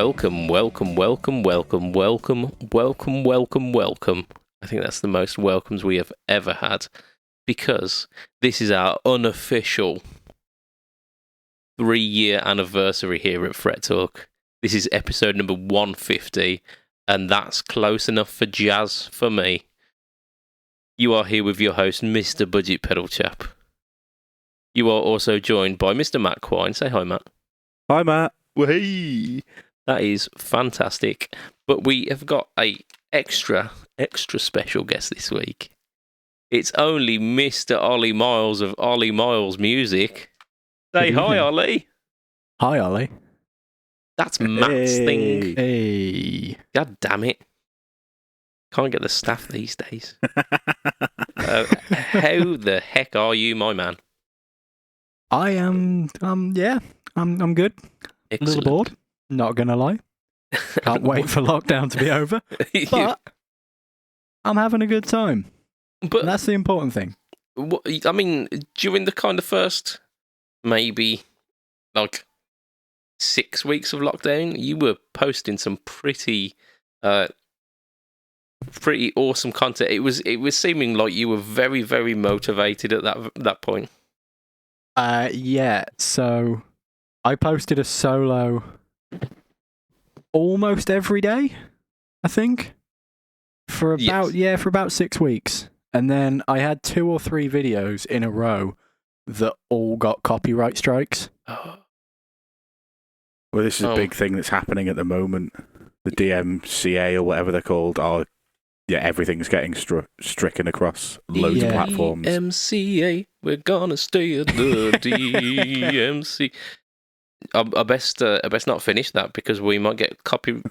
welcome. I think that's the most welcomes we have ever had, because this is our unofficial 3-year anniversary here at Fret Talk. This is episode number 150, and that's close enough for jazz for me. You are here with your host, Mr BudgetPedalChap. You are also joined by Mr Matt Quine. Say hi, Matt. Hi, Matt. Whee! That is fantastic. But we have got a extra special guest this week. It's only Mr. Ollie Miles of Ollie Miles Music. Say hi, Ollie. Hi, Ollie. That's Matt's thing. Hey. God damn it. Can't get the staff these days. How the heck are you, my man? I am, I'm good. Excellent. A little bored, not gonna lie. Can't wait for lockdown to be over. But I'm having a good time. But that's the important thing. I mean, during the kind of first, maybe, like, 6 weeks of lockdown, you were posting some pretty awesome content. It was seeming like you were very, very motivated at that point. Yeah, so I posted a solo almost every day, I think, for about 6 weeks. And then I had 2 or 3 videos in a row that all got copyright strikes. Oh. Well, this is a big thing that's happening at the moment. The DMCA or whatever they're called everything's getting stricken across loads of platforms. DMCA, we're gonna stay at the DMC. I best not finish that because we might get copyright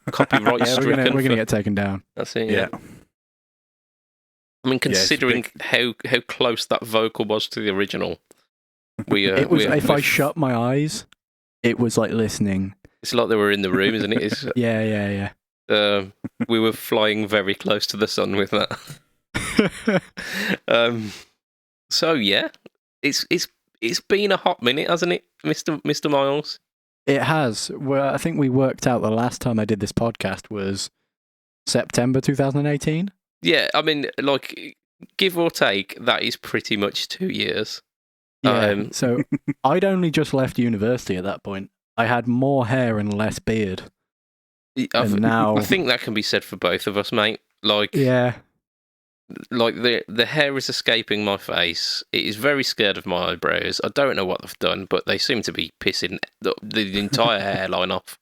stricken. We're gonna get taken down. That's it. Yeah. I mean, considering how close that vocal was to the original, if I shut my eyes, it was like listening. It's like they were in the room, isn't it? Yeah. We were flying very close to the sun with that. So yeah, it's been a hot minute, hasn't it, Mr. Miles? It has. Well, I think we worked out the last time I did this podcast was September 2018. Yeah, I mean, like, give or take, that is pretty much 2 years. Yeah. So I'd only just left university at that point. I had more hair and less beard. I think that can be said for both of us, mate. Like, yeah, like the hair is escaping my face. It is very scared of my eyebrows. I don't know what they've done, but they seem to be pissing the entire hairline off.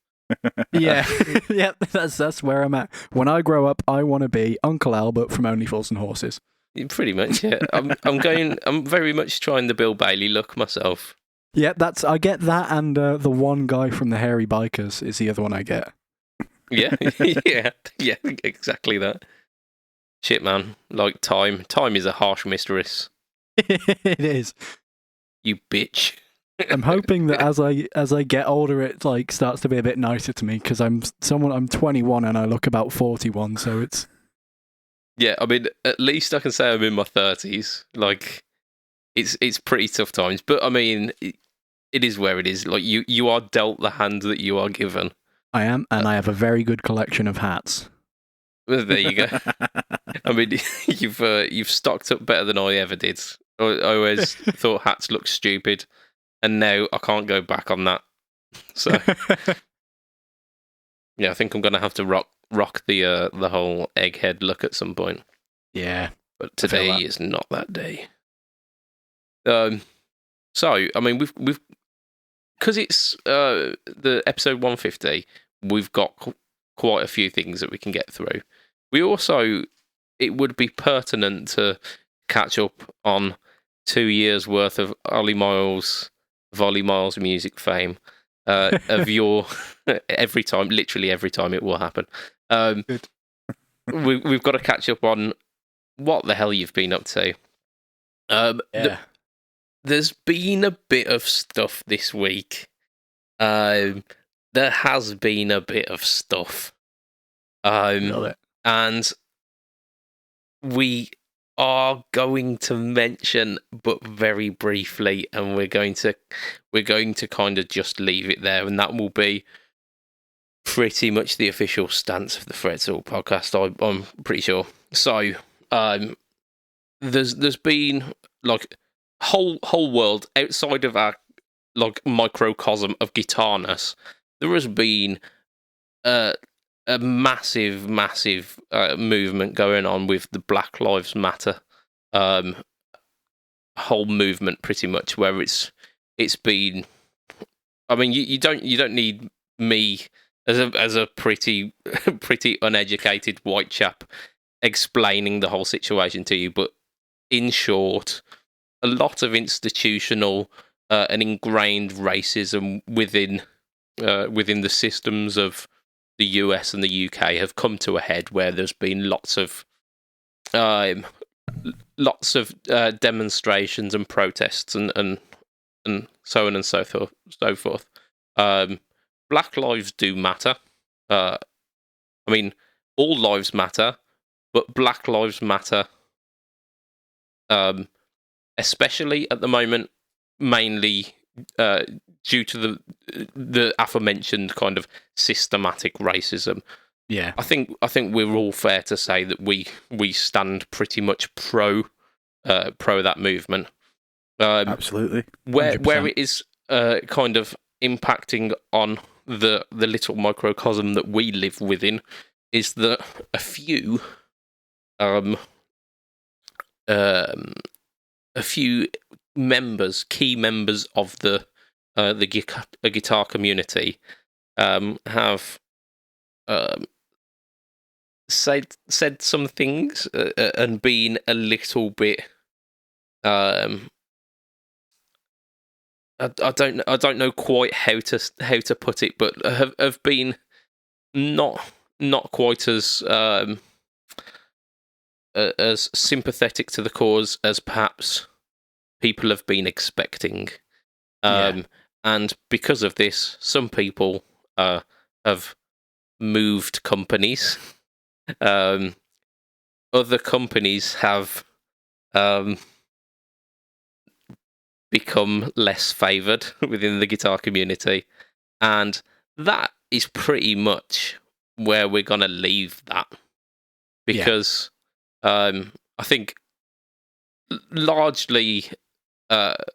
Yeah, yeah. That's where I'm at. When I grow up, I want to be Uncle Albert from Only Fools and Horses. Pretty much, yeah. I'm very much trying the Bill Bailey look myself. Yeah, I get that, and the one guy from the Hairy Bikers is the other one I get. Yeah, yeah, exactly that. Shit, man. Like, time is a harsh mistress. It is. You bitch. I'm hoping that as I get older, it like starts to be a bit nicer to me because I'm 21 and I look about 41, so it's. Yeah, I mean, at least I can say I'm in my 30s. Like, it's pretty tough times, but I mean, it is where it is. Like, you are dealt the hand that you are given. I am, and I have a very good collection of hats. Well, there you go. I mean, you've stocked up better than I ever did. I always thought hats looked stupid, and now I can't go back on that. So, yeah, I think I'm gonna have to rock the whole egghead look at some point. Yeah, but today is not that day. So I mean, we've because it's the episode 150. We've got quite a few things that we can get through. We also, it would be pertinent to catch up on 2 years worth of Ollie Miles music fame. Of your literally every time it will happen. We've got to catch up on what the hell you've been up to. There's been a bit of stuff this week. There has been a bit of stuff. Love it. And we are going to mention, but very briefly, and we're going to kind of just leave it there, and that will be pretty much the official stance of the Fretzel podcast. I'm pretty sure. So, there's been like whole world outside of our like microcosm of guitarness. There has been a massive movement going on with the Black Lives Matter whole movement, pretty much, where it's been. I mean, you don't need me as a pretty uneducated white chap explaining the whole situation to you, but in short, a lot of institutional and ingrained racism within the systems of the US and the UK have come to a head, where there's been lots of demonstrations and protests and so on and so forth. Black lives do matter. I mean, all lives matter, but Black Lives Matter, especially at the moment, mainly due to the aforementioned kind of systematic racism. Yeah, I think we're all fair to say that we stand pretty much pro that movement. Absolutely. 100%. Where it is kind of impacting on the little microcosm that we live within is that a few key members of the guitar community have said some things and been a little bit I don't know quite how to put it, but have been not quite as sympathetic to the cause as perhaps people have been expecting. And because of this, some people have moved companies. Other companies have become less favoured within the guitar community, and that is pretty much where we're going to leave that, because I think largely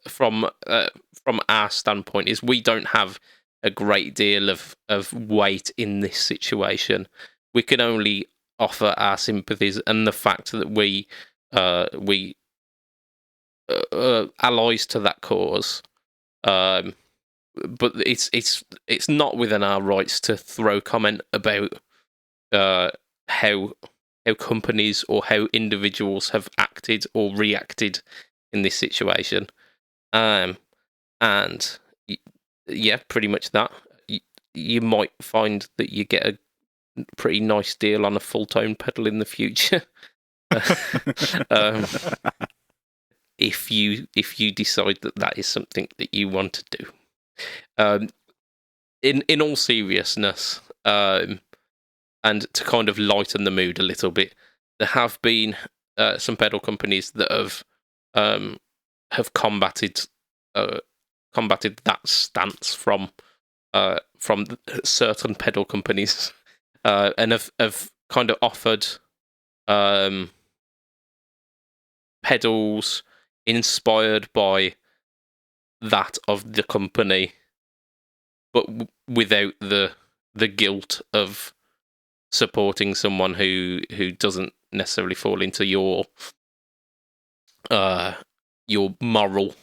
from our standpoint is we don't have a great deal of weight in this situation. We can only offer our sympathies and the fact that we allies to that cause, but it's not within our rights to throw comment about how companies or how individuals have acted or reacted in this situation. And yeah, pretty much that. You might find that you get a pretty nice deal on a full-tone pedal in the future. If you decide that is something that you want to do. In all seriousness, and to kind of lighten the mood a little bit, there have been some pedal companies that have combated that stance from certain pedal companies, and have kind of offered pedals inspired by that of the company, but without the guilt of supporting someone who doesn't necessarily fall into your moral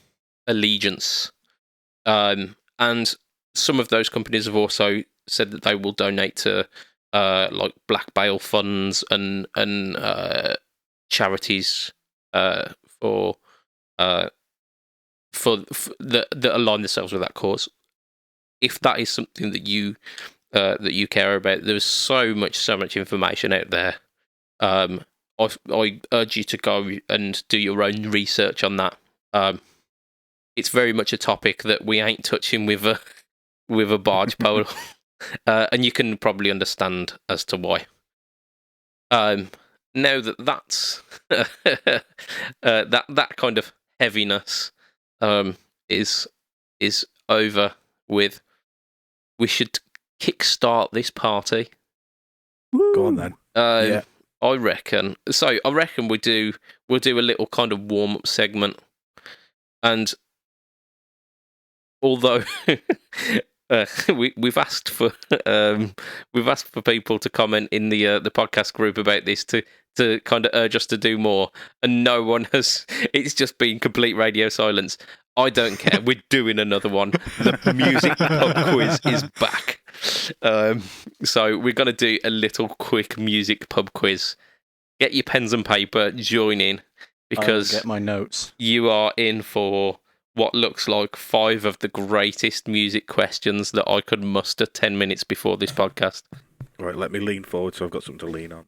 allegiance. And some of those companies have also said that they will donate to like Black Bale funds and charities for that align themselves with that cause. If that is something that you care about, there's so much information out there. I urge you to go and do your own research on that. It's very much a topic that we ain't touching with a barge pole, and you can probably understand as to why. Now that's that kind of heaviness is over with, we should kickstart this party. Go on then. Yeah. I reckon. So I reckon we'll do a little kind of warm up segment, and although we've asked for people to comment in the podcast group about this to kind of urge us to do more, and no one has. It's just been complete radio silence. I don't care. We're doing another one. The music pub quiz is back. So we're going to do a little quick music pub quiz. Get your pens and paper, join in, because I'll get my notes. You are in for what looks like 5 of the greatest music questions that I could muster 10 minutes before this podcast. Right, let me lean forward so I've got something to lean on.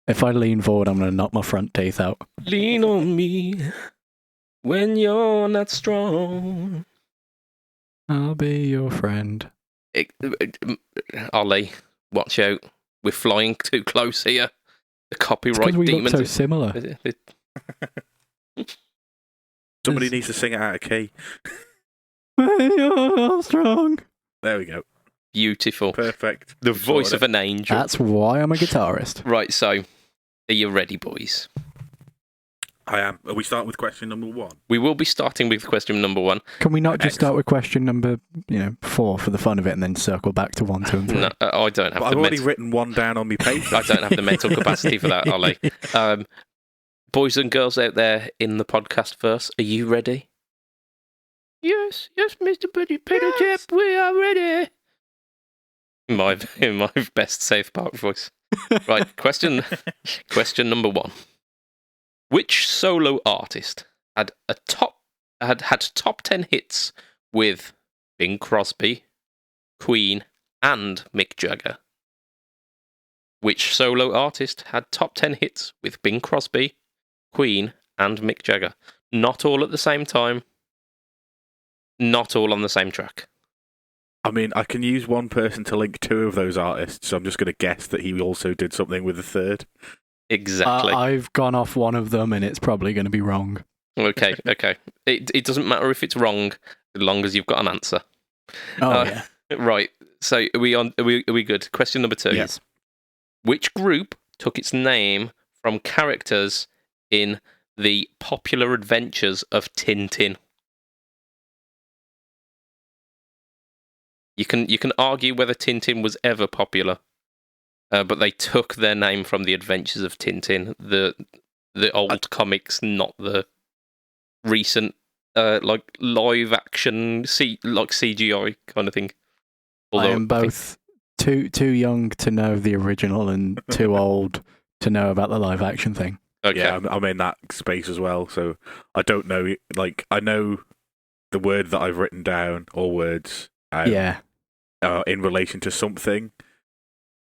If I lean forward, I'm going to knock my front teeth out. Lean on me when you're not strong. I'll be your friend. Ollie, watch out. We're flying too close here. The copyright we demons. look so similar. Somebody needs to sing it out of key. When you're not strong. There we go. Beautiful. Perfect. The voice of an angel. That's why I'm a guitarist. Right, so, are you ready, boys? I am. Are we starting with question number 1? We will be starting with question number 1. Can we not just start with question number 4 for the fun of it and then circle back to 1, 2 and 3? No, I don't have I've already written 1 down on my paper. I don't have the mental capacity for that, Ollie. Boys and girls out there in the podcast verse, are you ready? Yes, Mr. BudgetPedalChap, we are ready. My best South Park voice. Right, question number 1. Which solo artist had top 10 hits with Bing Crosby, Queen, and Mick Jagger? Which solo artist had top 10 hits with Bing Crosby, Queen, and Mick Jagger? Not all at the same time. Not all on the same track. I mean, I can use one person to link 2 of those artists, so I'm just going to guess that he also did something with the third. Exactly. I've gone off one of them, and it's probably going to be wrong. Okay. It doesn't matter if it's wrong, as long as you've got an answer. Oh, yeah. Right. So are we good? Question number 2. Yes. Which group took its name from characters in the Popular Adventures of Tintin? You can argue whether Tintin was ever popular, but they took their name from the Adventures of Tintin, the old comics, not the recent like live action like CGI kind of thing. Although I am both too young to know the original and too old to know about the live action thing. Okay. Yeah, I'm in that space as well, so I don't know. Like, I know the word that I've written down, or words. In relation to something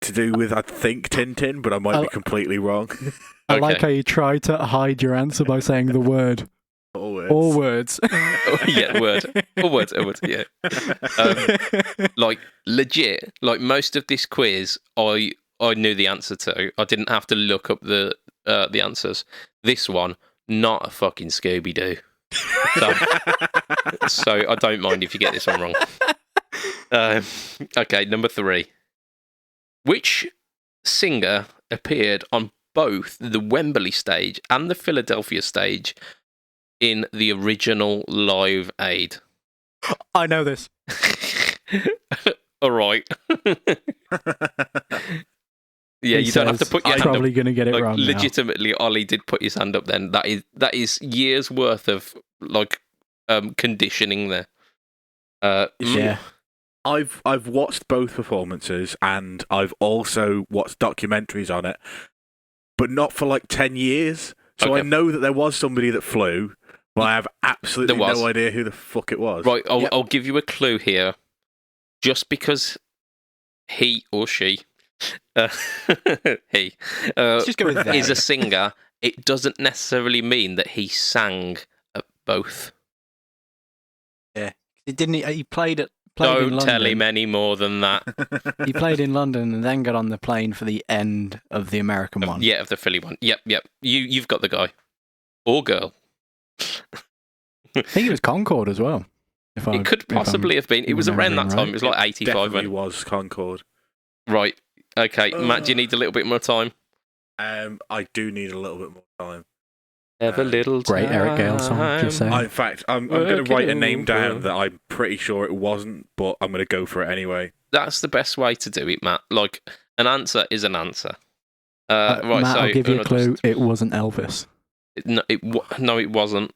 to do with, I think, Tintin, but I might be completely wrong. I like how you try to hide your answer by saying the word. All words. All words. Yeah, word. All words, yeah. Like, legit, like most of this quiz, I knew the answer to. I didn't have to look up the answers. This one, not a fucking Scooby-Doo. So I don't mind if you get this one wrong. Okay, number 3. Which singer appeared on both the Wembley stage and the Philadelphia stage in the original Live Aid? I know this. All right. Yeah, you don't have to put your hand up. I'm probably going to get it wrong. Legitimately, Ollie did put his hand up then. That is years worth of like conditioning there. Yeah. I've watched both performances, and I've also watched documentaries on it, but not for like 10 years. So I know that there was somebody that flew, but I have absolutely no idea who the fuck it was. Right, I'll give you a clue here. Just because he or she just go with is a singer, it doesn't necessarily mean that he sang at both. Yeah. He played in Don't London. tell him any more than that. He played in London and then got on the plane for the end of the American one. Yeah, of the Philly one. Yep. You've got the guy. Or girl. I think it was Concorde as well. It could possibly have been. It was around that time. It was like 85. Definitely was Concord. Right. Okay. Matt, do you need a little bit more time? I do need a little bit more time. Have a little time. Great Eric Gale song, just saying. In fact, I'm going to write a name down that I'm pretty sure it wasn't, but I'm going to go for it anyway. That's the best way to do it, Matt. Like, an answer is an answer. Right, Matt, so I'll give you a clue. It wasn't Elvis. No, it wasn't.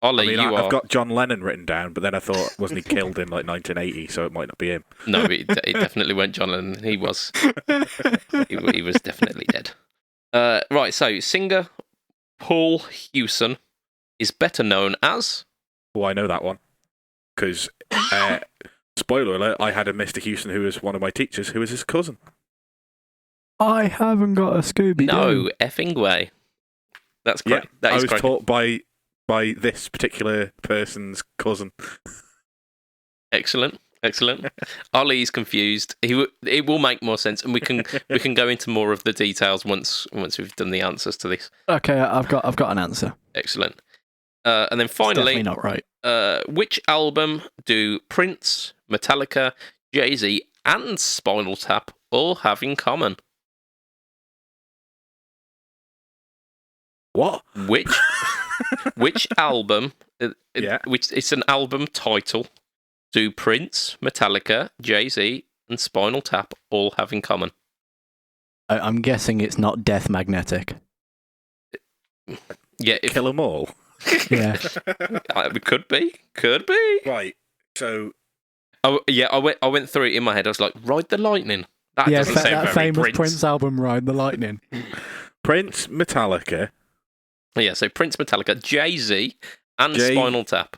Ollie, I've got John Lennon written down, but then I thought, wasn't he killed in like 1980, so it might not be him. No, it definitely weren't John Lennon. He was. he was definitely dead. Right, so singer Paul Hewson is better known as... Oh, I know that one. Because, spoiler alert, I had a Mr. Hewson who was one of my teachers, who was his cousin. I haven't got a Scooby-Doo. No, effing way. That's correct. Yeah, I was taught by this particular person's cousin. Excellent. Ollie's confused. It will make more sense, and we can go into more of the details once we've done the answers to this. Okay, I've got an answer. Excellent. And then finally, it's definitely not right. Which album do Prince, Metallica, Jay-Z, and Spinal Tap all have in common? What? Which album? Yeah. Which it's an album title. Do Prince, Metallica, Jay-Z, and Spinal Tap all have in common? I'm guessing it's not Death Magnetic. Yeah, Kill 'em all. Yeah, it could be. Right. So. Oh yeah, I went through it in my head. I was like, Ride the Lightning. That doesn't sound that very famous Prince album, Ride the Lightning. Prince, Metallica. Yeah, so Prince, Metallica, Jay-Z, and Spinal Tap.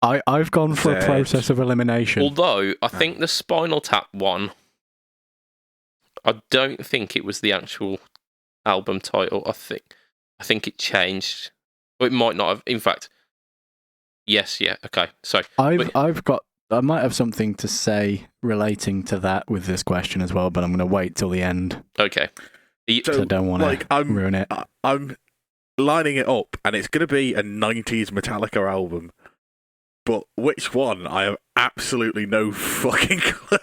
I've gone for a process of elimination. Although, I think the Spinal Tap one, I don't think it was the actual album title. I think it changed. Or it might not have. In fact, yes, yeah, okay. So I might have something to say relating to that with this question as well, but I'm going to wait till the end. Okay. So I don't want to ruin it. I'm lining it up, and it's going to be a 90s Metallica album. But which one? I have absolutely no fucking clue.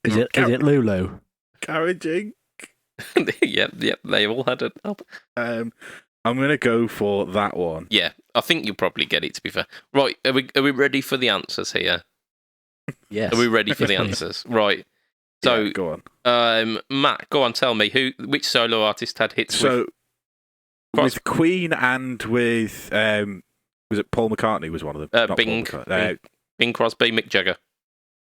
Is it Lulu? Carriage Inc. Yep, they all had an album. I'm going to go for that one. Yeah, I think you'll probably get it, to be fair. Right, are we ready for the answers here? Yes. Are we ready for the answers? Right. So, yeah, go on. Matt, go on, tell me, which solo artist had hits with Queen and with... was it Paul McCartney was one of them? Bing Crosby, Mick Jagger.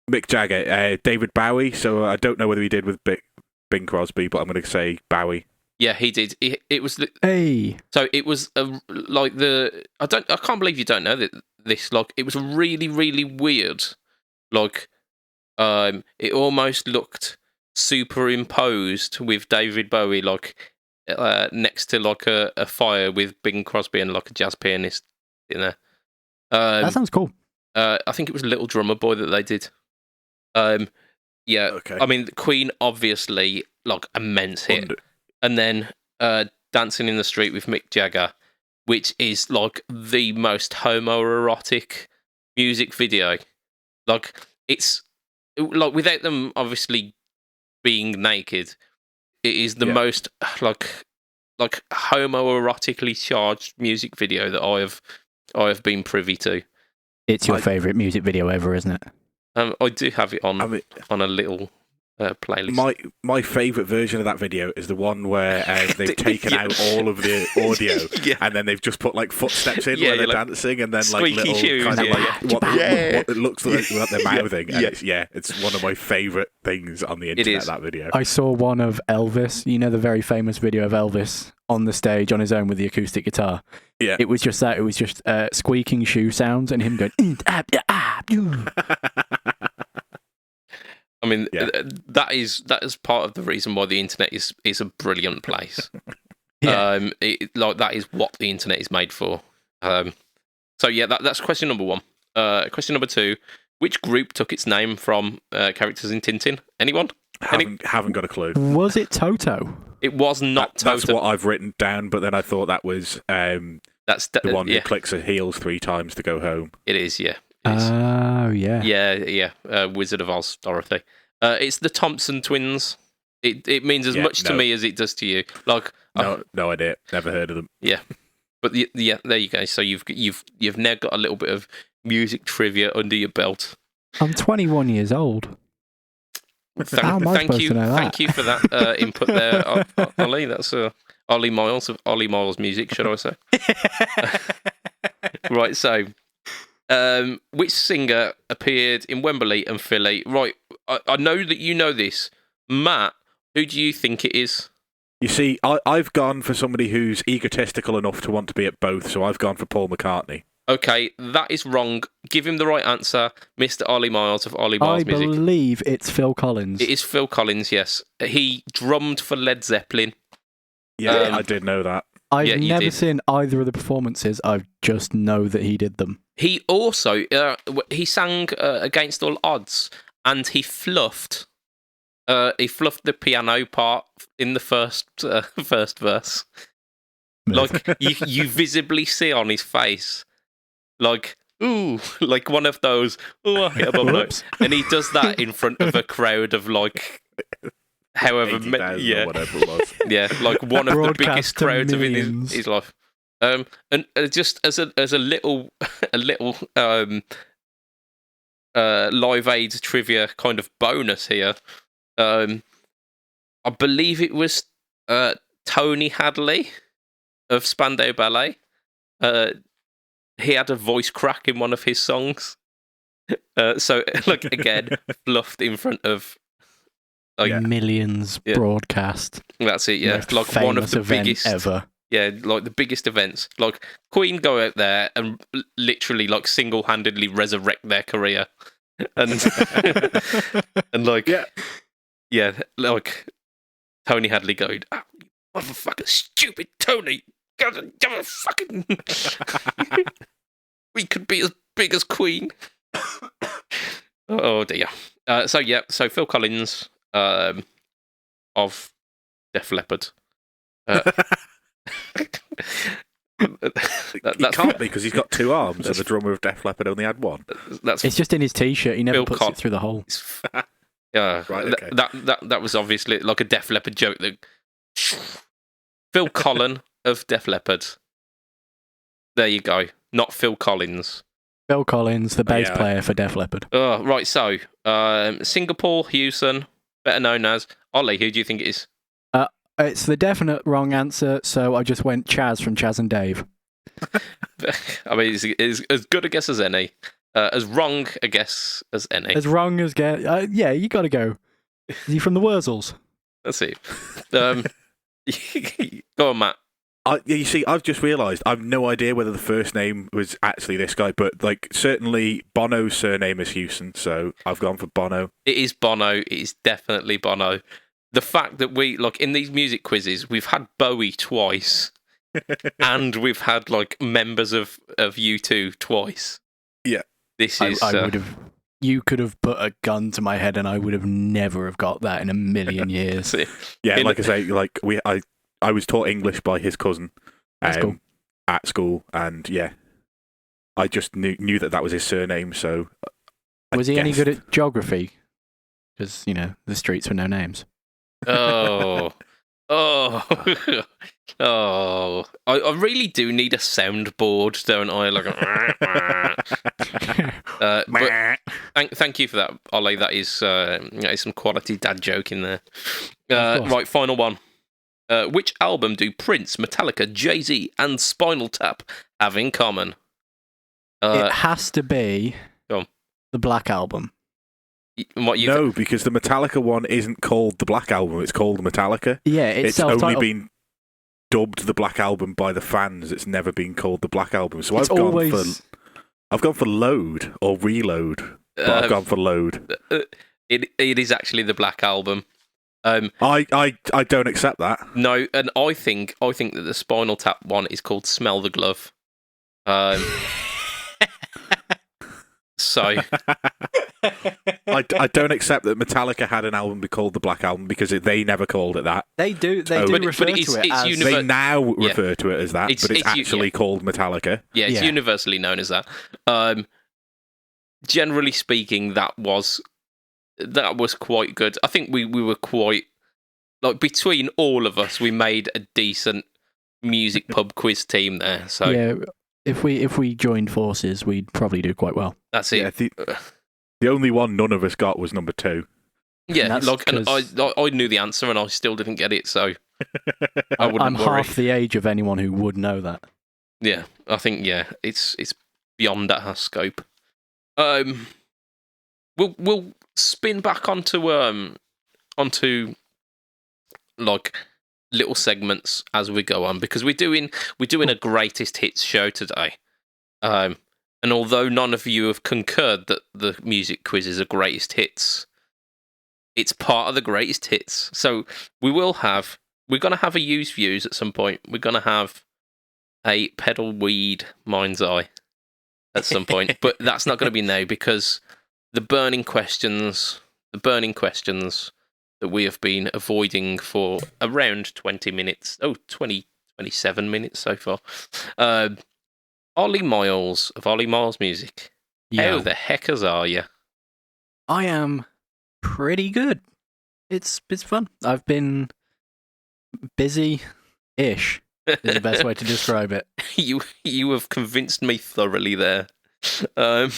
Mick Jagger. David Bowie, so I don't know whether he did with Bing Crosby, but I'm going to say Bowie. Yeah, he did. It was... Hey! So it was like the... I can't believe you don't know this. Like, it was really, really weird. Like, it almost looked superimposed with David Bowie, like, next to, like, a fire with Bing Crosby and, like, a jazz pianist in there. That sounds cool. I think it was Little Drummer Boy that they did. Yeah, okay. I mean, Queen, obviously, like, immense hit. And then Dancing in the Street with Mick Jagger, which is, like, the most homoerotic music video. Like, it's... Like, without them, obviously, being naked, it is the most, like homoerotically charged music video that I have been privy to. It's your favourite music video ever, isn't it? I do have it on a little playlist. My favourite version of that video is the one where they've taken out all of the audio and then they've just put like footsteps in where they're like, dancing and then like little shoes, kind of like what it looks like what they're mouthing. And it's one of my favourite things on the internet. That video. I saw one of Elvis. You know the very famous video of Elvis on the stage on his own with the acoustic guitar. Yeah, it was just that. It was just squeaking shoe sounds and him going. I mean, that is part of the reason why the internet is a brilliant place. That is what the internet is made for. So yeah, that's question number one. Question number two: which group took its name from characters in Tintin? Anyone? Haven't got a clue. Was it Toto? It was not Toto. That's what I've written down, but then I thought that was the one who clicks her heels 3 times to go home. It is, yeah. Oh, yeah. Yeah. Wizard of Oz, Dorothy. It's the Thompson twins. It means as much to me as it does to you. Like, no idea. Never heard of them. Yeah, but there you go. So you've now got a little bit of music trivia under your belt. I'm 21 years old. Thank you for that input there, Ollie. That's Ollie Miles of Ollie Miles Music, should I say? Right. So, which singer appeared in Wembley and Philly? Right. I know that you know this, Matt. Who do you think it is? You see, I've gone for somebody who's egotistical enough to want to be at both, so I've gone for Paul McCartney. Okay, that is wrong. Give him the right answer, Mr. Ollie Miles of Ollie Miles Music. I believe it's Phil Collins. It is Phil Collins, yes. He drummed for Led Zeppelin. Yeah, I did know that. I've never seen either of the performances. I just know that he did them. He also he sang Against All Odds, and he fluffed the piano part in the first verse. Like you visibly see on his face, like ooh, like one of those. Ooh, I hit a bubble note. And he does that in front of a crowd of like however many, or whatever it was. Yeah, like one of the biggest crowds of his life. And just as a little Live Aid trivia kind of bonus here. I believe it was Tony Hadley of Spandau Ballet. He had a voice crack in one of his songs. So, like, again, fluffed in front of millions broadcast. That's it, yeah. Like one of the biggest ever. Yeah, like the biggest events. Like Queen go out there and literally like single-handedly resurrect their career. And and like like Tony Hadley going, "Oh, you motherfucker, stupid Tony, fucking we could be as big as Queen." Oh dear. So Phil Collins of Def Leppard. That can't be because he's got two arms, and the drummer of Def Leppard only had one. It's just in his t-shirt. He never puts it through the hole. Yeah, right. Okay. That was obviously like a Def Leppard joke. That Phil Collin of Def Leppard. There you go. Not Phil Collins. Phil Collins, the bass player for Def Leppard. Right. So, Singapore Hewson, better known as Ollie. Who do you think it is? It's the definite wrong answer, so I just went Chaz from Chaz and Dave. I mean, it's as good a guess as any. As wrong a guess as any. As wrong as guess. Yeah, you got to go. Is he from the Wurzels? That's it. Go on, Matt. You see, I've just realised I've no idea whether the first name was actually this guy, but like certainly Bono's surname is Hewson, so I've gone for Bono. It is Bono. It is definitely Bono. The fact that we, like, in these music quizzes, we've had Bowie twice, and we've had, like, members of U2 twice. Yeah. This is... I would have... You could have put a gun to my head and I would have never have got that in a million years. Yeah, like I say, like, I was taught English by his cousin at school, and yeah, I just knew that was his surname, so... Was he any good at geography? Because, you know, the streets were no names. Oh. I really do need a soundboard, don't I? Like, but thank you for that, Ollie. That is some quality dad joke in there. Right, final one. Which album do Prince, Metallica, Jay-Z, and Spinal Tap have in common? It has to be the Black Album. No, because the Metallica one isn't called the Black Album, it's called Metallica. Yeah, it's only been dubbed the Black Album by the fans. It's never been called the Black Album. So I've gone for Load or Reload, but I've gone for Load. It is actually the Black Album. I don't accept that. No, and I think that the Spinal Tap one is called Smell the Glove. So I don't accept that Metallica had an album be called the Black Album because they never called it that. They do refer to it as... They now refer to it as that, but it's actually called Metallica. Yeah, it's universally known as that. generally speaking, that was quite good. I think we were quite, like, between all of us, we made a decent music pub quiz team there. So yeah, if we joined forces, we'd probably do quite well. that's it. Yeah, the only one none of us got was number 2. Yeah, and I knew the answer and I still didn't get it, so I wouldn't I'm worry. half the age of anyone who would know that. Yeah, I think it's beyond our scope. We'll spin back onto like little segments as we go on, because we're doing a greatest hits show today. And although none of you have concurred that the music quiz is a greatest hits, it's part of the greatest hits. So we're going to have a used views at some point. We're going to have a pedal weed mind's eye at some point, but that's not going to be now, because the burning questions that we have been avoiding for around 20 minutes, 27 minutes so far. Ollie Miles of Ollie Miles Music. Yeah. How the heckers are you? I am pretty good. It's fun. I've been busy-ish is the best way to describe it. You have convinced me thoroughly there. So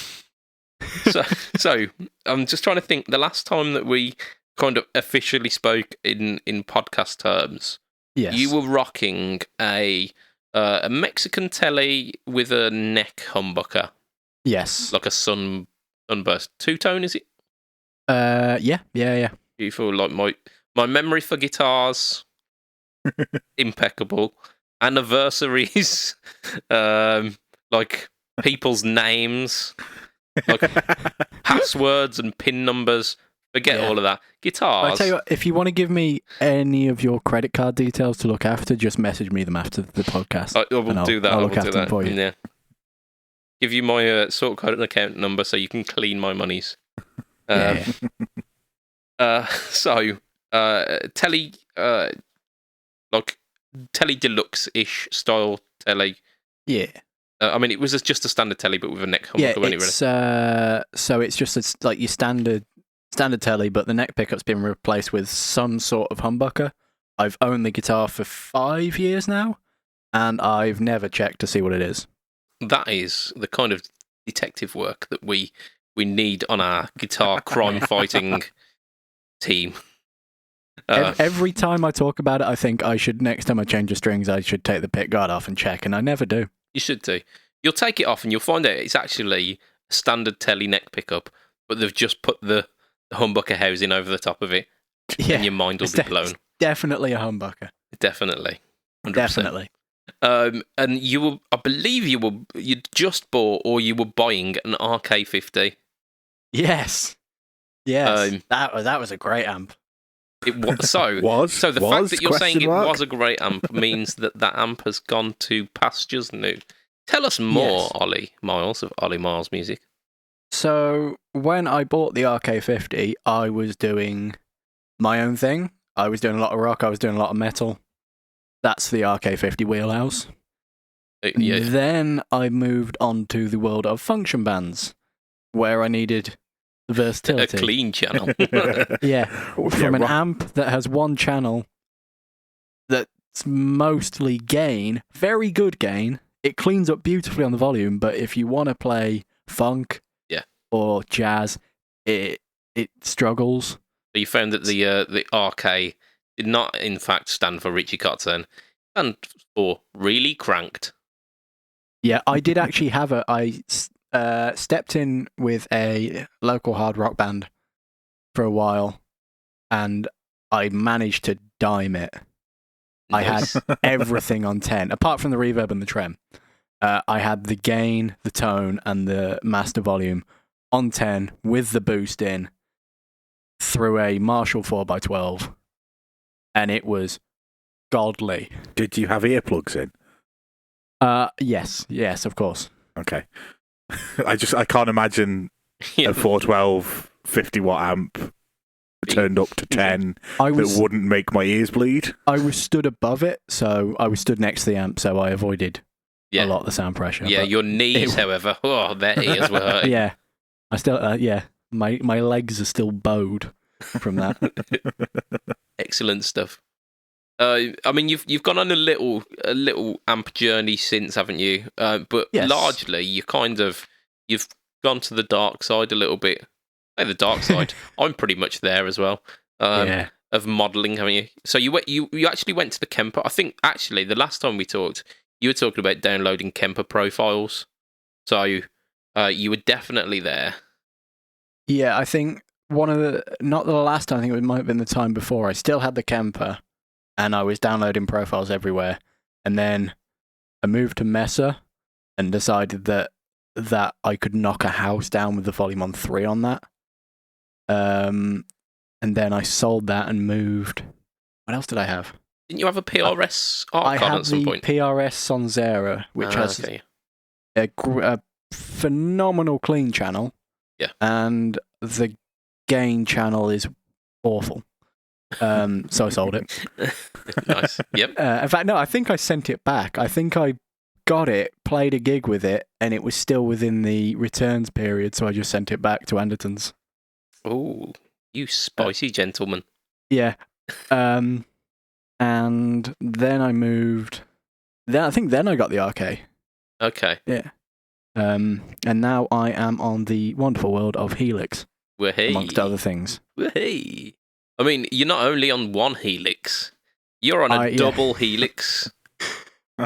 I'm just trying to think. The last time that we kind of officially spoke in podcast terms, Yes. you were rocking a Mexican telly with a neck humbucker, Yes. like a sunburst two-tone, is it? Yeah. Beautiful. Like my memory for guitars, impeccable. Anniversaries, like people's names, like passwords and PIN numbers. Forget all of that. Guitars. I tell you what, if you want to give me any of your credit card details to look after, just message me them after the podcast. I will do that. I'll I look will after do them that. for you. Yeah. Give you my sort code and account number so you can clean my monies. So, telly, like telly deluxe-ish style telly. Yeah. I mean, it was just a standard telly, but with a neck humbucker. Yeah, so it's just like your standard telly, but the neck pickup's been replaced with some sort of humbucker. I've owned the guitar for 5 years now, and I've never checked to see what it is. That is the kind of detective work that we need on our guitar crime fighting team. Every time I talk about it, I think next time I change the strings, I should take the pick guard off and check, and I never do. You should do. You'll take it off and you'll find out it's actually a standard telly neck pickup, but they've just put the humbucker housing over the top of it, and your mind will be blown. It's definitely a humbucker. Definitely. 100%. Definitely. And I believe you'd just bought or you were buying an RK50. Yes. That was a great amp. It was. So the fact that you're saying it was a great amp means that amp has gone to pastures new. Tell us more, yes. Ollie Miles of Ollie Miles Music. So when I bought the RK50, I was doing my own thing. I was doing a lot of rock. I was doing a lot of metal. That's the RK50 wheelhouse. Yeah. Then I moved on to the world of function bands, where I needed versatility. A clean channel. Yeah. From an amp that has one channel that's mostly gain, very good gain. It cleans up beautifully on the volume, but if you want to play funk or jazz, it struggles. So you found that the RK did not, in fact, stand for Richie Kotzen, and for really cranked. Yeah, I did actually have I stepped in with a local hard rock band for a while, and I managed to dime it. Nice. I had everything on 10, apart from the reverb and the trem. I had the gain, the tone, and the master volume on 10 with the boost in through a Marshall 4x12, and it was godly. Did you have earplugs in? Yes, of course. Okay. I can't imagine a 412 50-watt amp turned up to 10 that wouldn't make my ears bleed. I was stood above it, so I was stood next to the amp, so I avoided a lot of the sound pressure. Yeah, your knees, however, their ears were hurting. Yeah. I still, my legs are still bowed from that. Excellent stuff. I mean, you've gone on a little amp journey since, haven't you? But yes. Largely, you've gone to the dark side a little bit. Hey, the dark side. I'm pretty much there as well. Of modelling, haven't you? So you actually went to the Kemper. I think actually the last time we talked, you were talking about downloading Kemper profiles. So you were definitely there. Yeah, I think not the last time, I think it might have been the time before, I still had the Kemper and I was downloading profiles everywhere. And then I moved to Mesa and decided that I could knock a house down with the volume on 3 on that. And then I sold that and moved. What else did I have? Didn't you have a PRS art card at some point? I had the PRS Sonzera, which has a phenomenal clean channel. Yeah. And the gain channel is awful. So I sold it. Nice. Yep. In fact, no, I think I sent it back. I think I got it, played a gig with it, and it was still within the returns period, so I just sent it back to Anderton's. Oh, you spicy gentleman. Yeah. And then I moved. Then I got the RK. Okay. Yeah. And now I am on the wonderful world of Helix, amongst other things. Hey. I mean, you're not only on one Helix, you're on a double Helix.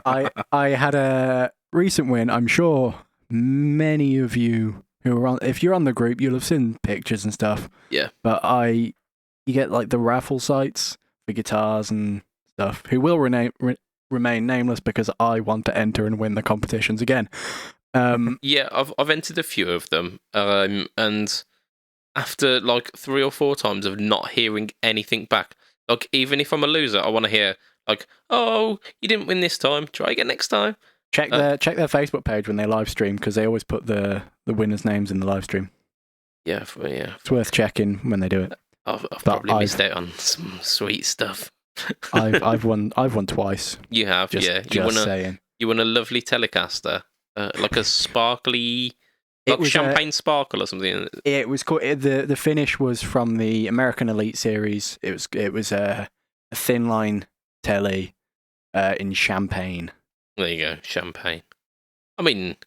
I had a recent win. I'm sure many of you who are on, if you're on the group, you'll have seen pictures and stuff. Yeah. But you get like the raffle sites for guitars and stuff, who will remain nameless because I want to enter and win the competitions again. Yeah, I've entered a few of them, and after like 3 or 4 times of not hearing anything back, like even if I'm a loser, I want to hear like, "Oh, you didn't win this time. Try again next time." Check their Facebook page when they live stream because they always put the winners' names in the live stream. Yeah. It's worth checking when they do it. I've probably missed out on some sweet stuff. I've won twice. You have, yeah. You won a lovely Telecaster, like a sparkly. Like champagne sparkle or something. It was called, the finish was from the American Elite Series. It was a thin line telly in champagne. There you go, champagne. I mean,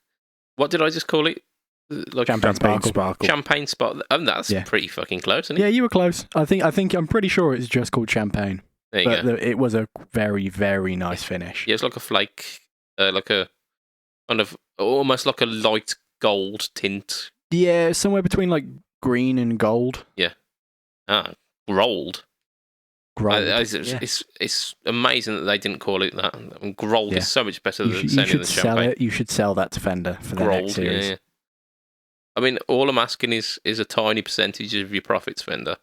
what did I just call it? Like champagne sparkle. Champagne sparkle. That's pretty fucking close, isn't it? Yeah, you were close. I'm pretty sure it's just called champagne. There you go. It was a very, very nice finish. Yeah, it's like a flake, like a kind of almost like a light gold tint. Yeah, somewhere between like green and gold. Yeah. Grold. It's amazing that they didn't call it that. I mean, Grold is so much better than selling the champagne. You should sell that to Fender for the next series. Yeah. I mean, all I'm asking is a tiny percentage of your profits, Fender.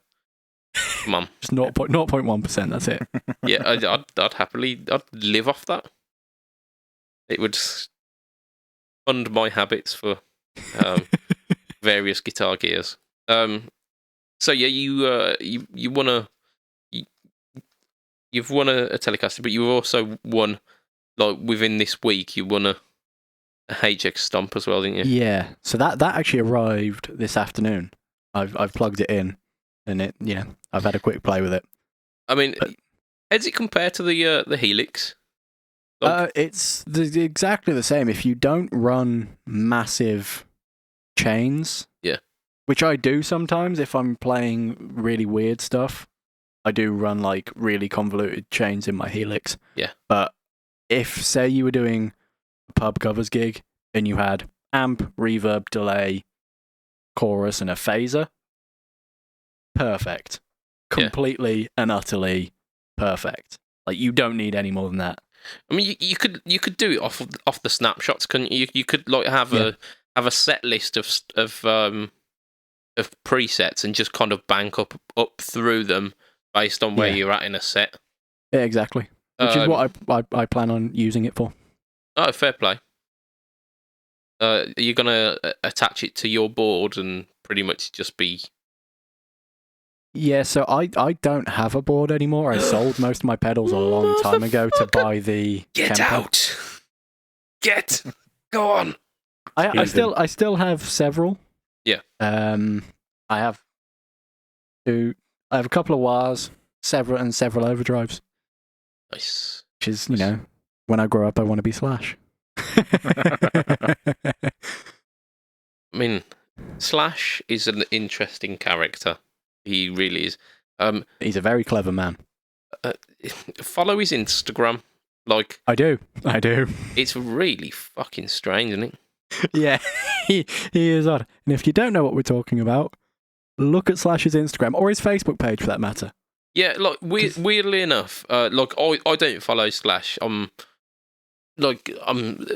Come on. Just 0.1%, that's it. Yeah, I'd live off that. It would fund my habits for various guitar gears. So yeah, you won you've won a Telecaster, but you've also won, like within this week, you won a HX Stomp as well, didn't you? Yeah. So that actually arrived this afternoon. I've plugged it in, and I've had a quick play with it. I mean, how does it compare to the Helix? It's exactly the same. If you don't run massive chains, which I do sometimes if I'm playing really weird stuff, I do run like really convoluted chains in my Helix. Yeah. But if, say, you were doing a pub covers gig and you had amp, reverb, delay, chorus, and a phaser, perfect. Completely and utterly perfect. Like, you don't need any more than that. I mean, you could do it off the snapshots, couldn't you? You could like have a set list of presets and just kind of bank up through them based on where you're at in a set. Yeah, exactly. Which is what I plan on using it for. Oh, fair play. You're gonna attach it to your board and pretty much just be. Yeah, so I don't have a board anymore. I sold most of my pedals a long time ago to buy the. Get Kemper. Out! Go on! I still have several. Yeah. I have a couple of wahs, several overdrives. Nice. Which is, when I grow up, I want to be Slash. I mean, Slash is an interesting character. He really is. He's a very clever man. Follow his Instagram. Like, I do. It's really fucking strange, isn't it? Yeah, he is odd. And if you don't know what we're talking about, look at Slash's Instagram or his Facebook page for that matter. Yeah, like weirdly enough, I don't follow Slash. I'm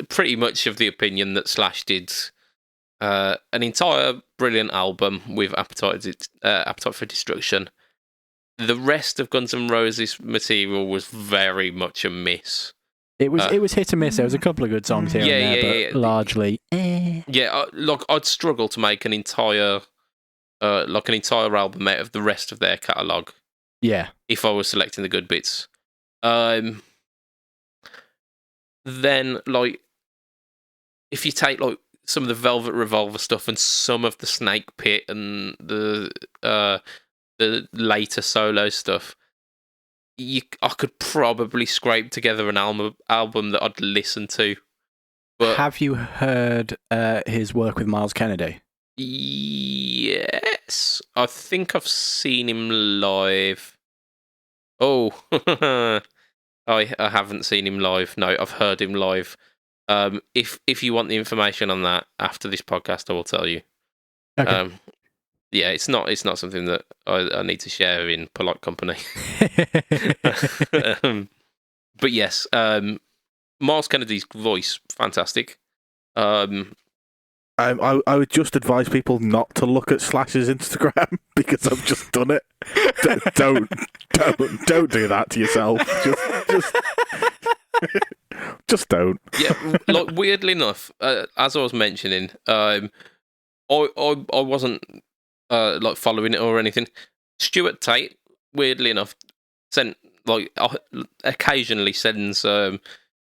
pretty much of the opinion that Slash did an entire brilliant album with Appetite for Destruction. The rest of Guns N' Roses material was very much a miss. It was hit and miss. There was a couple of good songs here and there, but largely. Yeah, I'd struggle to make an entire album out of the rest of their catalogue. Yeah. If I was selecting the good bits. Then, if you take, some of the Velvet Revolver stuff and some of the Snake Pit and the later solo stuff, I could probably scrape together an album that I'd listen to. But have you heard his work with Miles Kennedy? Yes. I think I've seen him live. Oh, I haven't seen him live. No, I've heard him live. If you want the information on that after this podcast, I will tell you. Okay. Yeah, it's not something that I need to share in polite company. But yes, Miles Kennedy's voice, fantastic. I would just advise people not to look at Slash's Instagram because I've just done it. Don't do that to yourself. Just don't. Yeah, weirdly enough, as I was mentioning, I wasn't following it or anything. Stuart Tate, weirdly enough, occasionally sends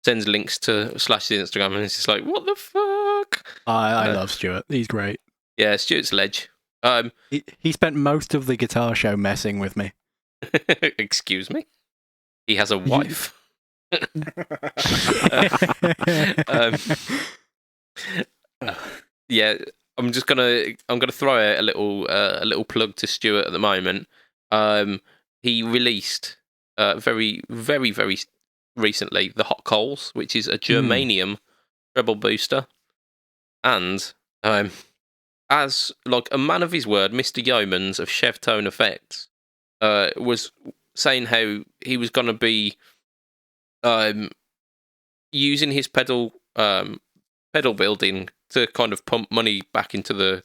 links to Slash's Instagram, and it's just like, what the fuck? I love Stuart. He's great. Yeah, Stuart's ledge. He spent most of the guitar show messing with me. Excuse me? He has a wife. Yeah, I'm gonna throw out a little plug to Stuart at the moment. He released very, very, very recently the Hot Coals, which is a germanium treble booster, and as a man of his word, Mr. Yeomans of Chevtone Effects was saying how he was going to be using his pedal building to kind of pump money back into the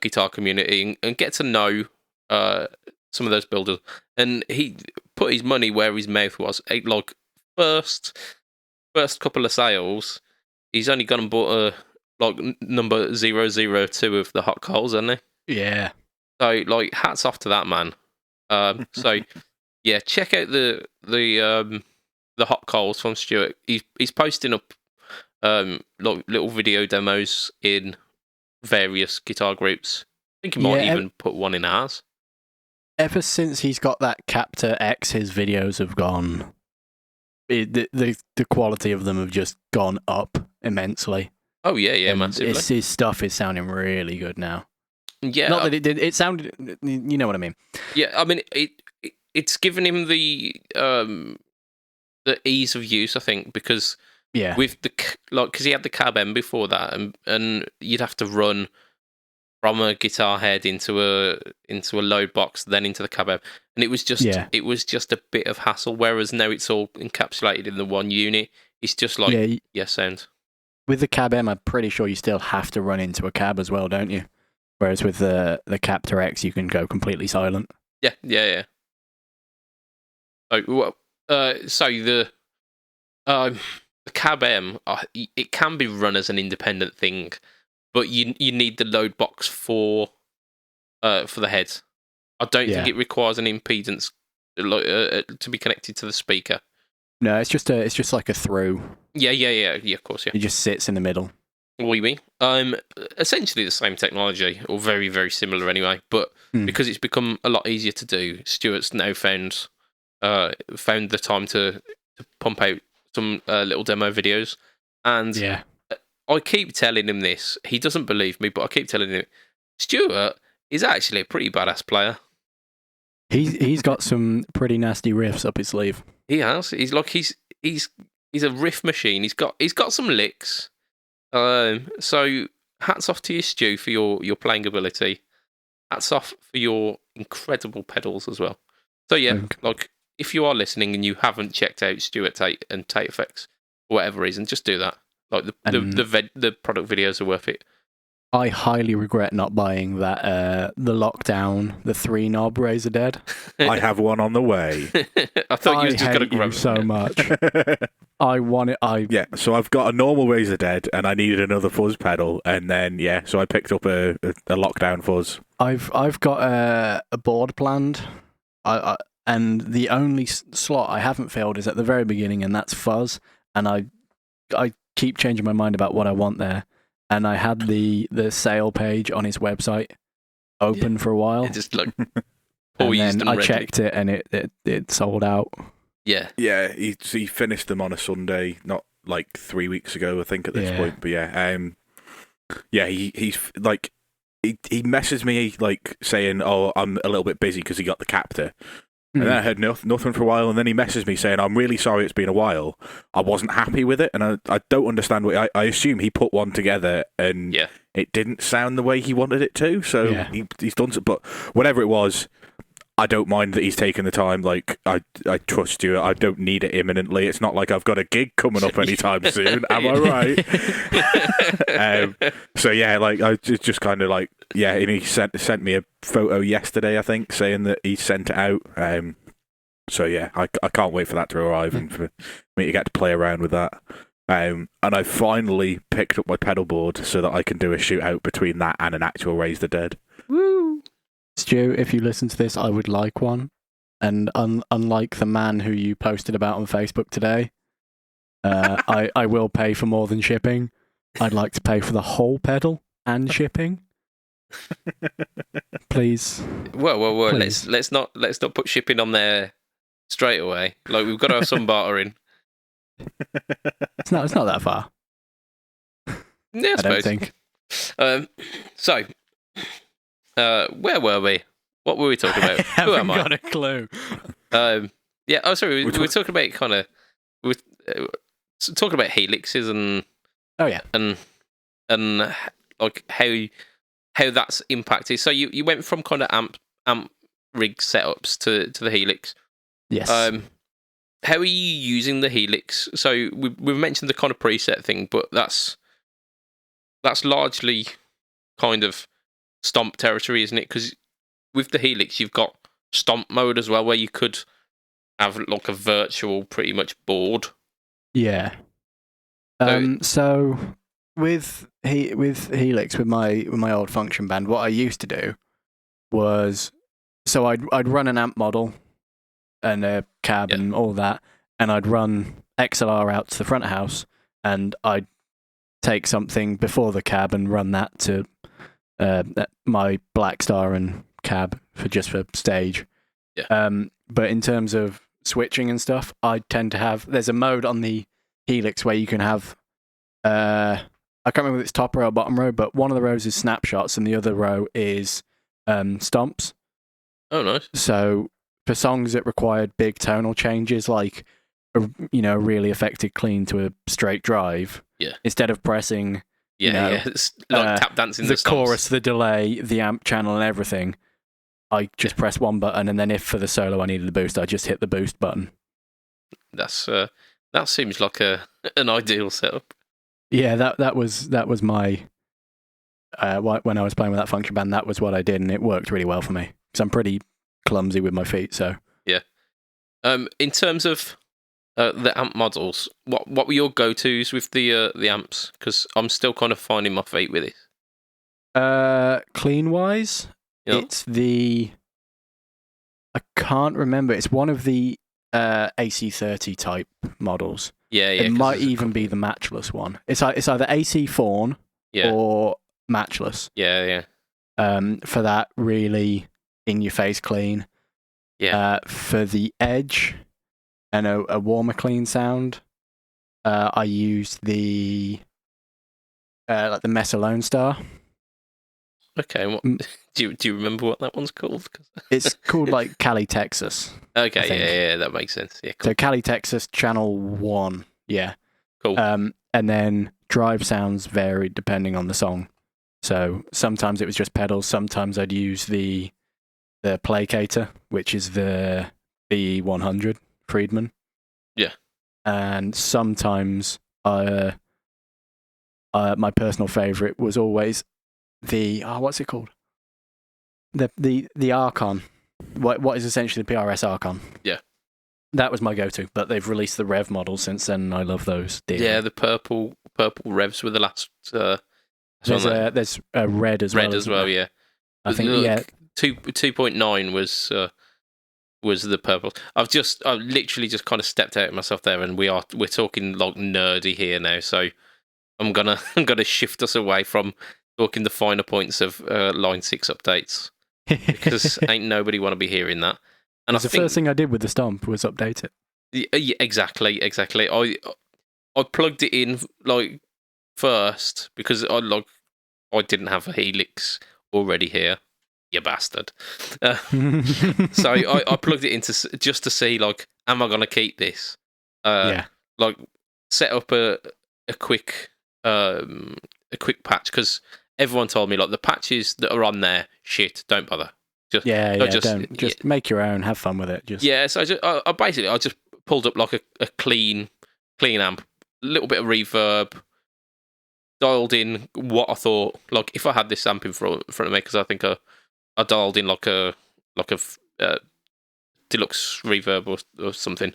guitar community and get to know some of those builders. And he put his money where his mouth was. First couple of sales, he's only gone and bought number 002 of the Hot Coals, hasn't he? Yeah. So hats off to that man. So yeah, check out the Hot Coals from Stuart. He's posting up little video demos in various guitar groups. I think he might even put one in ours. Ever since he's got that Captor X, his videos have gone. The quality of them have just gone up immensely. Oh yeah, massively. His stuff is sounding really good now. Yeah, not that it did. It sounded. You know what I mean? Yeah, I mean it's given him the ease of use, I think, because with because he had the Cab M before that, and you'd have to run from a guitar head into a load box, then into the Cab M, and it was just a bit of hassle. Whereas now it's all encapsulated in the one unit. It's just sound. With the Cab M, I'm pretty sure you still have to run into a cab as well, don't you? Whereas with the Captor X, you can go completely silent. Yeah. So the Cab M, it can be run as an independent thing, but you need the load box for the head. I don't think it requires an impedance to be connected to the speaker. No, it's just like a through. Yeah, of course, yeah. It just sits in the middle. Oui. Essentially the same technology, or very, very similar anyway. But because it's become a lot easier to do, Stuart's now found the time to pump out some little demo videos. And I keep telling him this. He doesn't believe me, but I keep telling him, Stuart is actually a pretty badass player. He's got some pretty nasty riffs up his sleeve. He has. He's a riff machine. He's got some licks. So hats off to you, Stu, for your playing ability. Hats off for your incredible pedals as well. So yeah, like if you are listening and you haven't checked out Stuart Tate and Tate Effects for whatever reason, just do that. Like the product videos are worth it. I highly regret not buying that the Lockdown, the 3-knob Razor Dead. I have one on the way. I thought you was just going to grab it so much. I want it. Yeah, so I've got a normal Razor Dead and I needed another fuzz pedal, and then so I picked up a Lockdown fuzz. I've got a board planned. And the only slot I haven't filled is at the very beginning, and that's fuzz. And I keep changing my mind about what I want there. And I had the sale page on his website open for a while. It just like and then I checked it, and it sold out. Yeah. Yeah, he finished them on a Sunday, not like 3 weeks ago, I think, at this point. But he's like, he messaged me like saying, "Oh, I'm a little bit busy," because he got the captor. And then I heard nothing for a while, and then he messaged me saying, "I'm really sorry, it's been a while. I wasn't happy with it, and I don't understand what I assume he put one together and it didn't sound the way he wanted it to, so he's done so. But whatever it was, I don't mind that he's taken the time. Like I trust you. I don't need it imminently. It's not like I've got a gig coming up anytime soon. Am I right?" So yeah, like I just kind of like and he sent me a photo yesterday, I think, saying that he sent it out. So yeah, I can't wait for that to arrive and for me to get to play around with that. And I finally picked up my pedal board so that I can do a shootout between that and an actual Raise the Dead. Woo! Stu, if you listen to this, I would like one. And unlike the man who you posted about on Facebook today, I will pay for more than shipping. I'd like to pay for the whole pedal and shipping. Please. Well. Please. Let's not put shipping on there straight away. Like, we've got to have some bartering. It's not that far. Yeah, I don't think. So, where were we? What were we talking about? Who am I? Got a clue. Yeah. Oh, sorry. We were talking about kind of. Talking about helixes and. Oh yeah. And like how that's impacted. So you went from kind of amp rig setups to the Helix. Yes. How are you using the Helix? So we've mentioned the kind of preset thing, but that's largely kind of stomp territory, isn't it? Because with the Helix, you've got stomp mode as well, where you could have like a virtual pretty much board. Yeah. So with Helix, with my old function band, what I used to do was, so I'd run an amp model and a cab and all that, and I'd run XLR out to the front of house, and I'd take something before the cab and run that to my Black Star and cab for stage. Yeah. But in terms of switching and stuff, I tend to have, there's a mode on the Helix where you can have I can't remember if it's top row or bottom row, but one of the rows is snapshots and the other row is stomps. Oh, nice. So for songs that required big tonal changes, like a really affected clean to a straight drive, instead of pressing it's like tap dancing the chorus, the delay, the amp channel, and everything, I just press one button, and then if for the solo I needed the boost, I just hit the boost button. That's that seems like an ideal setup. Yeah, that was my when I was playing with that function band, that was what I did, and it worked really well for me because I'm pretty clumsy with my feet. So yeah. In terms of the amp models, what were your go-tos with the amps? Because I'm still kind of finding my feet with it. Clean wise, it's the, I can't remember. It's one of the AC30 type models. Yeah. It might even be the matchless one. It's either AC Fawn or matchless. Yeah. For that really in your face clean. Yeah. For the edge and a warmer clean sound, I used the like the Mess Lone Star. Okay, what, do you remember what that one's called? It's called like Cali, Texas. Okay, yeah, that makes sense. Yeah, cool. So Cali, Texas, channel 1. Yeah. Cool. And then drive sounds varied depending on the song. So sometimes it was just pedals. Sometimes I'd use the placator, which is the B100 Friedman. Yeah. And sometimes my personal favorite was always the what's it called? The Archon. What is essentially the PRS Archon. Yeah. That was my go-to, but they've released the Rev model since then, and I love those. Yeah, the purple Revs were the last. There's a red as well. Red as well, yeah. I think 2.9 was the purple. I've literally just kind of stepped out of myself there, and we're talking like nerdy here now. So I'm gonna shift us away from talking the finer points of Line 6 updates because ain't nobody want to be hearing that. And the first thing I did with the Stomp was update it. Yeah, exactly. I plugged it in like first because I didn't have a Helix already here. You bastard. So I plugged it into just to see like, am I gonna keep this? Like set up a quick patch because everyone told me like the patches that are on there, shit, don't bother. Just make your own, have fun with it. So I basically just pulled up like a clean amp, a little bit of reverb, dialed in what I thought like if I had this amp in front of me because I think I dialed in like a deluxe reverb or something.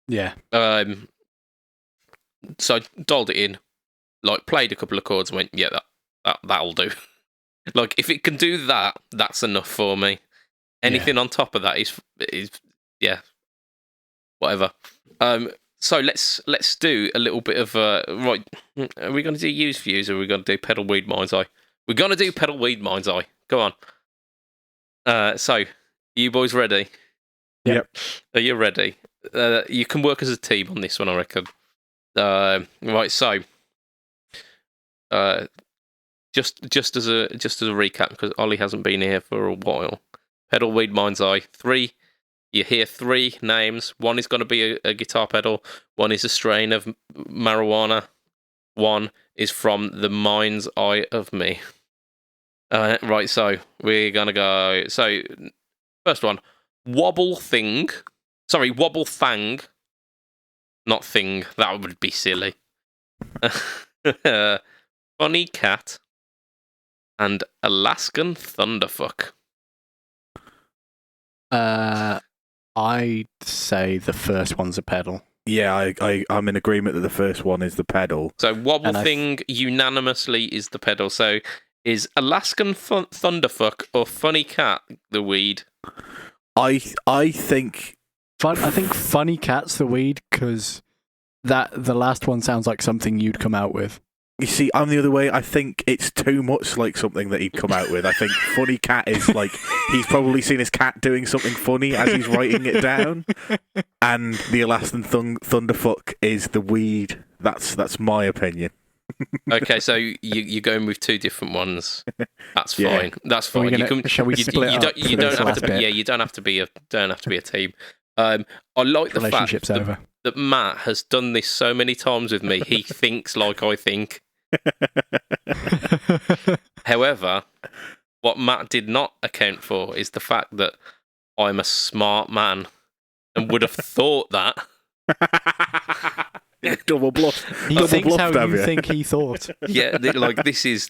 Yeah. So I dialed it in, like played a couple of chords and went, yeah, that'll do. Like if it can do that, that's enough for me. Anything on top of that is whatever. So let's do a little bit of right. Are we going to do used views or are we going to do pedal weed mind's eye? We're going to do pedal weed mind's eye. Go on. So you boys ready? Yep. Are you ready? You can work as a team on this one, I reckon. Right. So. Just as a recap, because Ollie hasn't been here for a while. Pedal weed mind's eye. 3. You hear 3 names. 1 is going to be a guitar pedal. 1 is a strain of marijuana. 1 is from the mind's eye of me. Right. So we're gonna go. So first one, wobble thing. Sorry, wobble fang. Not thing. That would be silly. Funny cat. And Alaskan Thunderfuck. I'd say the first one's a pedal. Yeah, I'm in agreement that the first one is the pedal. So wobble thing unanimously is the pedal. So is Alaskan Thunderfuck or Funny Cat the weed? I think Funny Cat's the weed because the last one sounds like something you'd come out with. You see, I'm the other way. I think it's too much like something that he'd come out with. I think Funny Cat is like, he's probably seen his cat doing something funny as he's writing it down. And the Alaskan Thunderfuck is the weed. That's my opinion. Okay, so you're going with 2 different ones. That's fine. That's fine. Shall we split up? You don't have to. Yeah, you don't have to be a team. I like the fact that Matt has done this so many times with me. He thinks like I think. However, what Matt did not account for is the fact that I'm a smart man and would have thought that. Double bluff. He thinks how you think he thought. Yeah, this is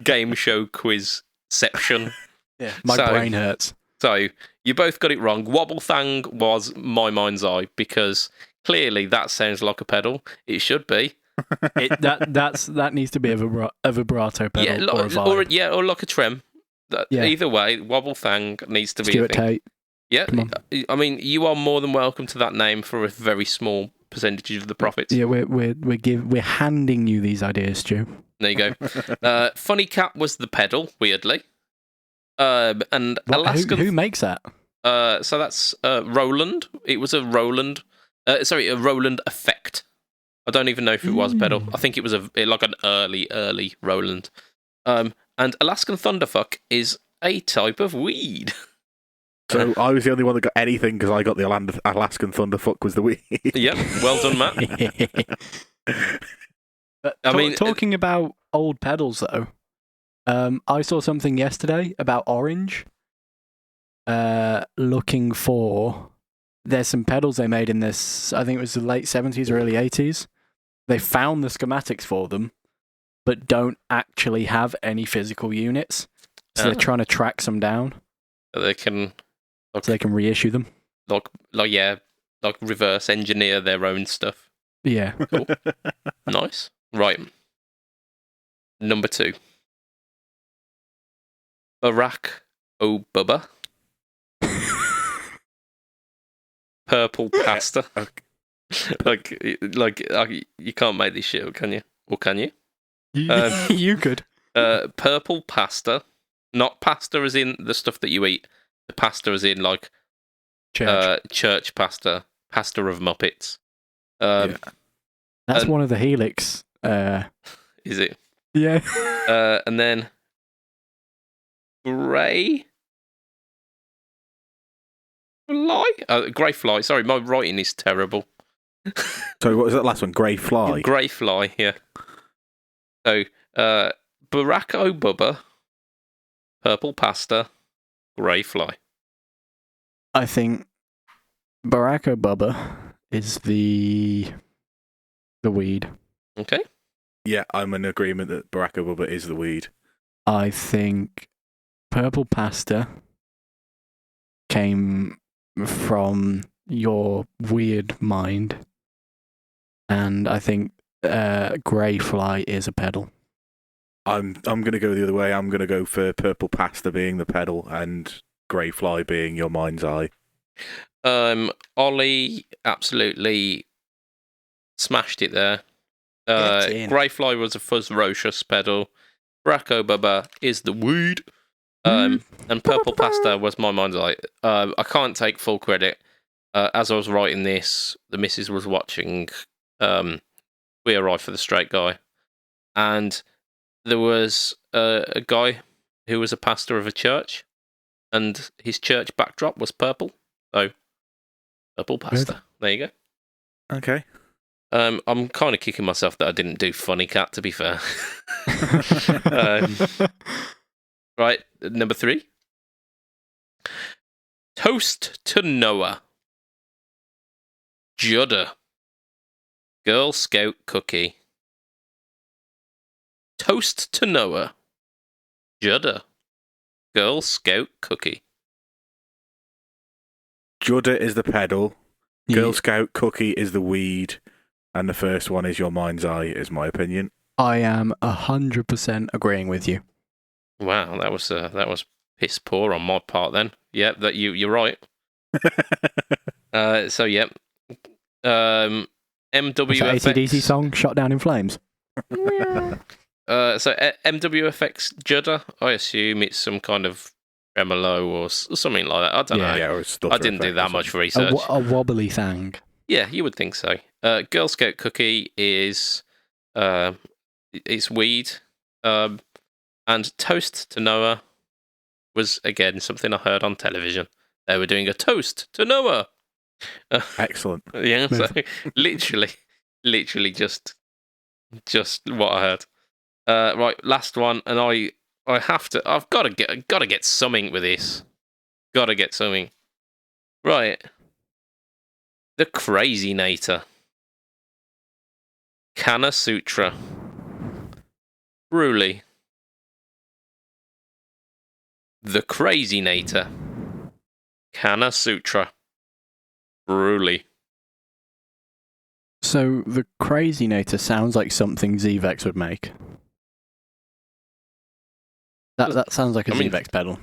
game show quizception. Yeah, my brain hurts. So you both got it wrong. Wobble thang was my mind's eye because clearly that sounds like a pedal. It should be. That needs to be a vibrato pedal or a vibe. Or like a trem. Either way, wobble thang needs to be Stuart a thing. Tate. Yeah, I mean, you are more than welcome to that name for a very small percentage of the profits. Yeah, we're handing you these ideas, Stu. There you go. Funny Cat was the pedal, weirdly. And Alaskan... Who makes that? So that's Roland. It was a Roland... a Roland effect. I don't even know if it was pedal. I think it was like an early Roland. And Alaskan Thunderfuck is a type of weed. So I was the only one that got anything because I got the Alaskan Thunderfuck was the weed. Yep, well done, Matt. Talking about old pedals, though, I saw something yesterday about Orange. Looking for... There's some pedals they made in this, I think it was the late 70s or early 80s. They found the schematics for them, but don't actually have any physical units. So they're trying to track some down. They can... so they can reissue them. Like reverse engineer their own stuff. Yeah. Cool. Nice. Right. Number 2. Barack Obama. Purple pasta. like you can't make this shit up, can you? Or can you? You could. Purple pasta. Not pasta as in the stuff that you eat. The pasta as in like church pasta. Pasta of Muppets. That's one of the Helix. Is it? Yeah. And then grey fly. Sorry, my writing is terrible. So what was that last one? Grey fly. Grey fly. Yeah. So Barack Obama, purple pasta, grey fly. I think Barack Obama is the weed. Okay. Yeah, I'm in agreement that Barack Obama is the weed. I think purple pasta came from your weird mind, and I think grey fly is a pedal. I'm going to go the other way. I'm going to go for purple pasta being the pedal and grey fly being your mind's eye. Ollie absolutely smashed it there. Grey fly was a Fuzzrocious pedal. Barack Obama is the weed. And purple pasta was my mind's eye. I can't take full credit. As I was writing this, the missus was watching We Arrive for the Straight Guy. And there was a guy who was a pastor of a church, and his church backdrop was purple. So, purple pasta. Good. There you go. Okay. I'm kind of kicking myself that I didn't do Funny Cat, to be fair. Right, number 3. Toast to Noah. Judder. Girl Scout cookie. Toast to Noah. Judder. Girl Scout cookie. Judder is the pedal. Girl Scout cookie is the weed. And the first one is your mind's eye, is my opinion. I am 100% agreeing with you. Wow, that was piss poor on my part then. Yeah, that you're right. So yeah. MWFX. AC/DC song, Shot Down in Flames. So MWFX Judder, I assume it's some kind of tremolo or something like that. I don't know. Yeah, I didn't do that much research. A wobbly thing. Yeah, you would think so. Girl Scout cookie is it's weed. And Toast to Noah was, again, something I heard on television. They were doing a toast to Noah. Excellent. Yeah, so literally just what I heard. Right, last one, and I've got to get something with this. Got to get something. Right. The Crazy Nator. Kana Sutra. Bruley. The Crazy Nator. Kana Sutra. Bruley. So the Crazy Nator sounds like something Zvex would make. That sounds like a Zvex pedal.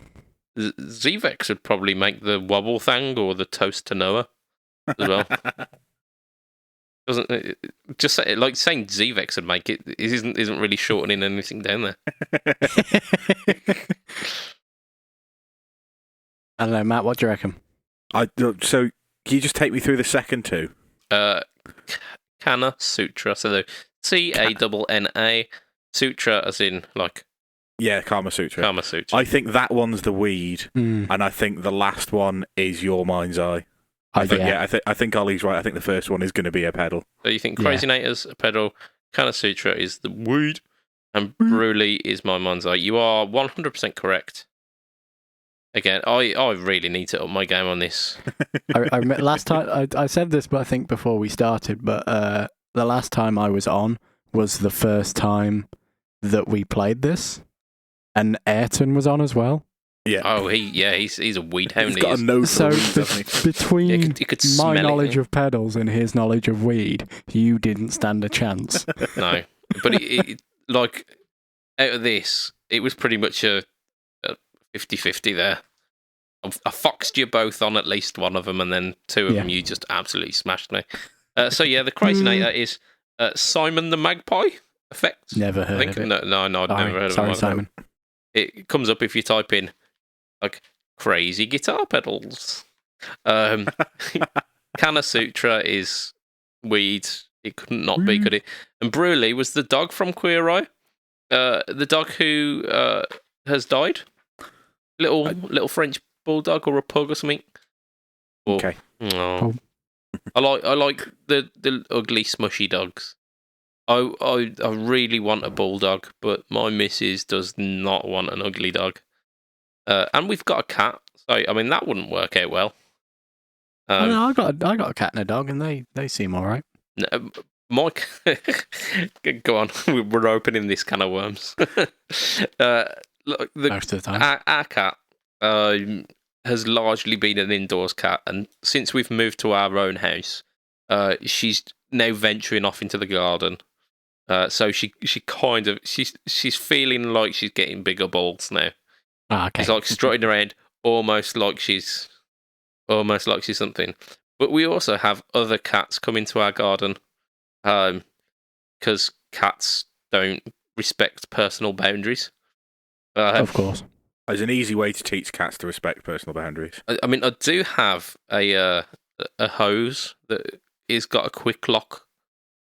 Zvex would probably make the wobble thing or the Toast to Noah as well. Doesn't just say, like saying Zvex would make it isn't really shortening anything down there. I don't know, Matt. What do you reckon? So can you just take me through the second two? Kana Sutra. So the Canna Sutra, as in like. Yeah, Kama Sutra. Kama Sutra. I think that one's the weed, and I think the last one is your mind's eye. I think Ollie's right. I think the first one is going to be a pedal. So you think Crazy Nator's a pedal, Kana Sutra is the weed, and Bruley is my mind's eye. You are 100% correct. Again, I really need to up my game on this. I last time I said this, but I think before we started. But the last time I was on was the first time that we played this. And Ayrton was on as well. Yeah. Oh, he's a weed hound. He's got a nose for weed, doesn't he? Between my knowledge of pedals and his knowledge of weed, you didn't stand a chance. No, but like out of this, it was pretty much a 50-50 there. I foxed you both on at least one of them, and then two of them you just absolutely smashed me. So yeah, the Crazy Nator is Simon the Magpie effect. Never heard of it. No, I'd never heard of it. Simon. It comes up if you type in like crazy guitar pedals. Kana Sutra is weed. It couldn't not be, could it? And Bruley was the dog from Queer Eye. The dog who has died. Little French bulldog or a pug or something. Okay. Oh. I like the ugly smushy dogs. I really want a bulldog, but my missus does not want an ugly dog. And we've got a cat, so I mean that wouldn't work out well. No, I got a cat and a dog, and they seem all right. Mike, go on. We're opening this can of worms. Most of the time, our cat has largely been an indoors cat, and since we've moved to our own house, she's now venturing off into the garden. So she's feeling like she's getting bigger balls now. Okay. She's like strutting around, almost like she's something. But we also have other cats come into our garden, because cats don't respect personal boundaries. Of course, there's an easy way to teach cats to respect personal boundaries. I mean, I do have a hose that has got a quick lock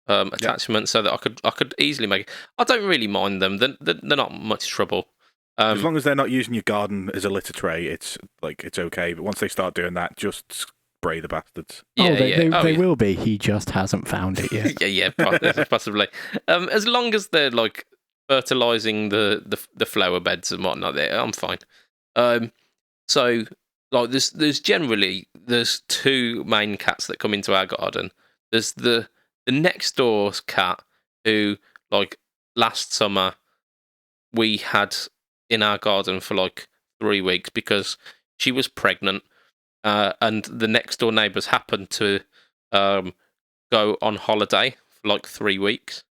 attachment, so that I could easily make it. I don't really mind them. They're not much trouble. As long as they're not using your garden as a litter tray, it's okay. But once they start doing that, just spray the bastards. They will be. He just hasn't found it yet. yeah, possibly. As long as they're like fertilizing the flower beds and whatnot, I'm fine. So like there's generally two main cats that come into our garden. There's the next door's cat who, like, last summer we had in our garden for like 3 weeks because she was pregnant, and the next door neighbours happened to go on holiday for like 3 weeks.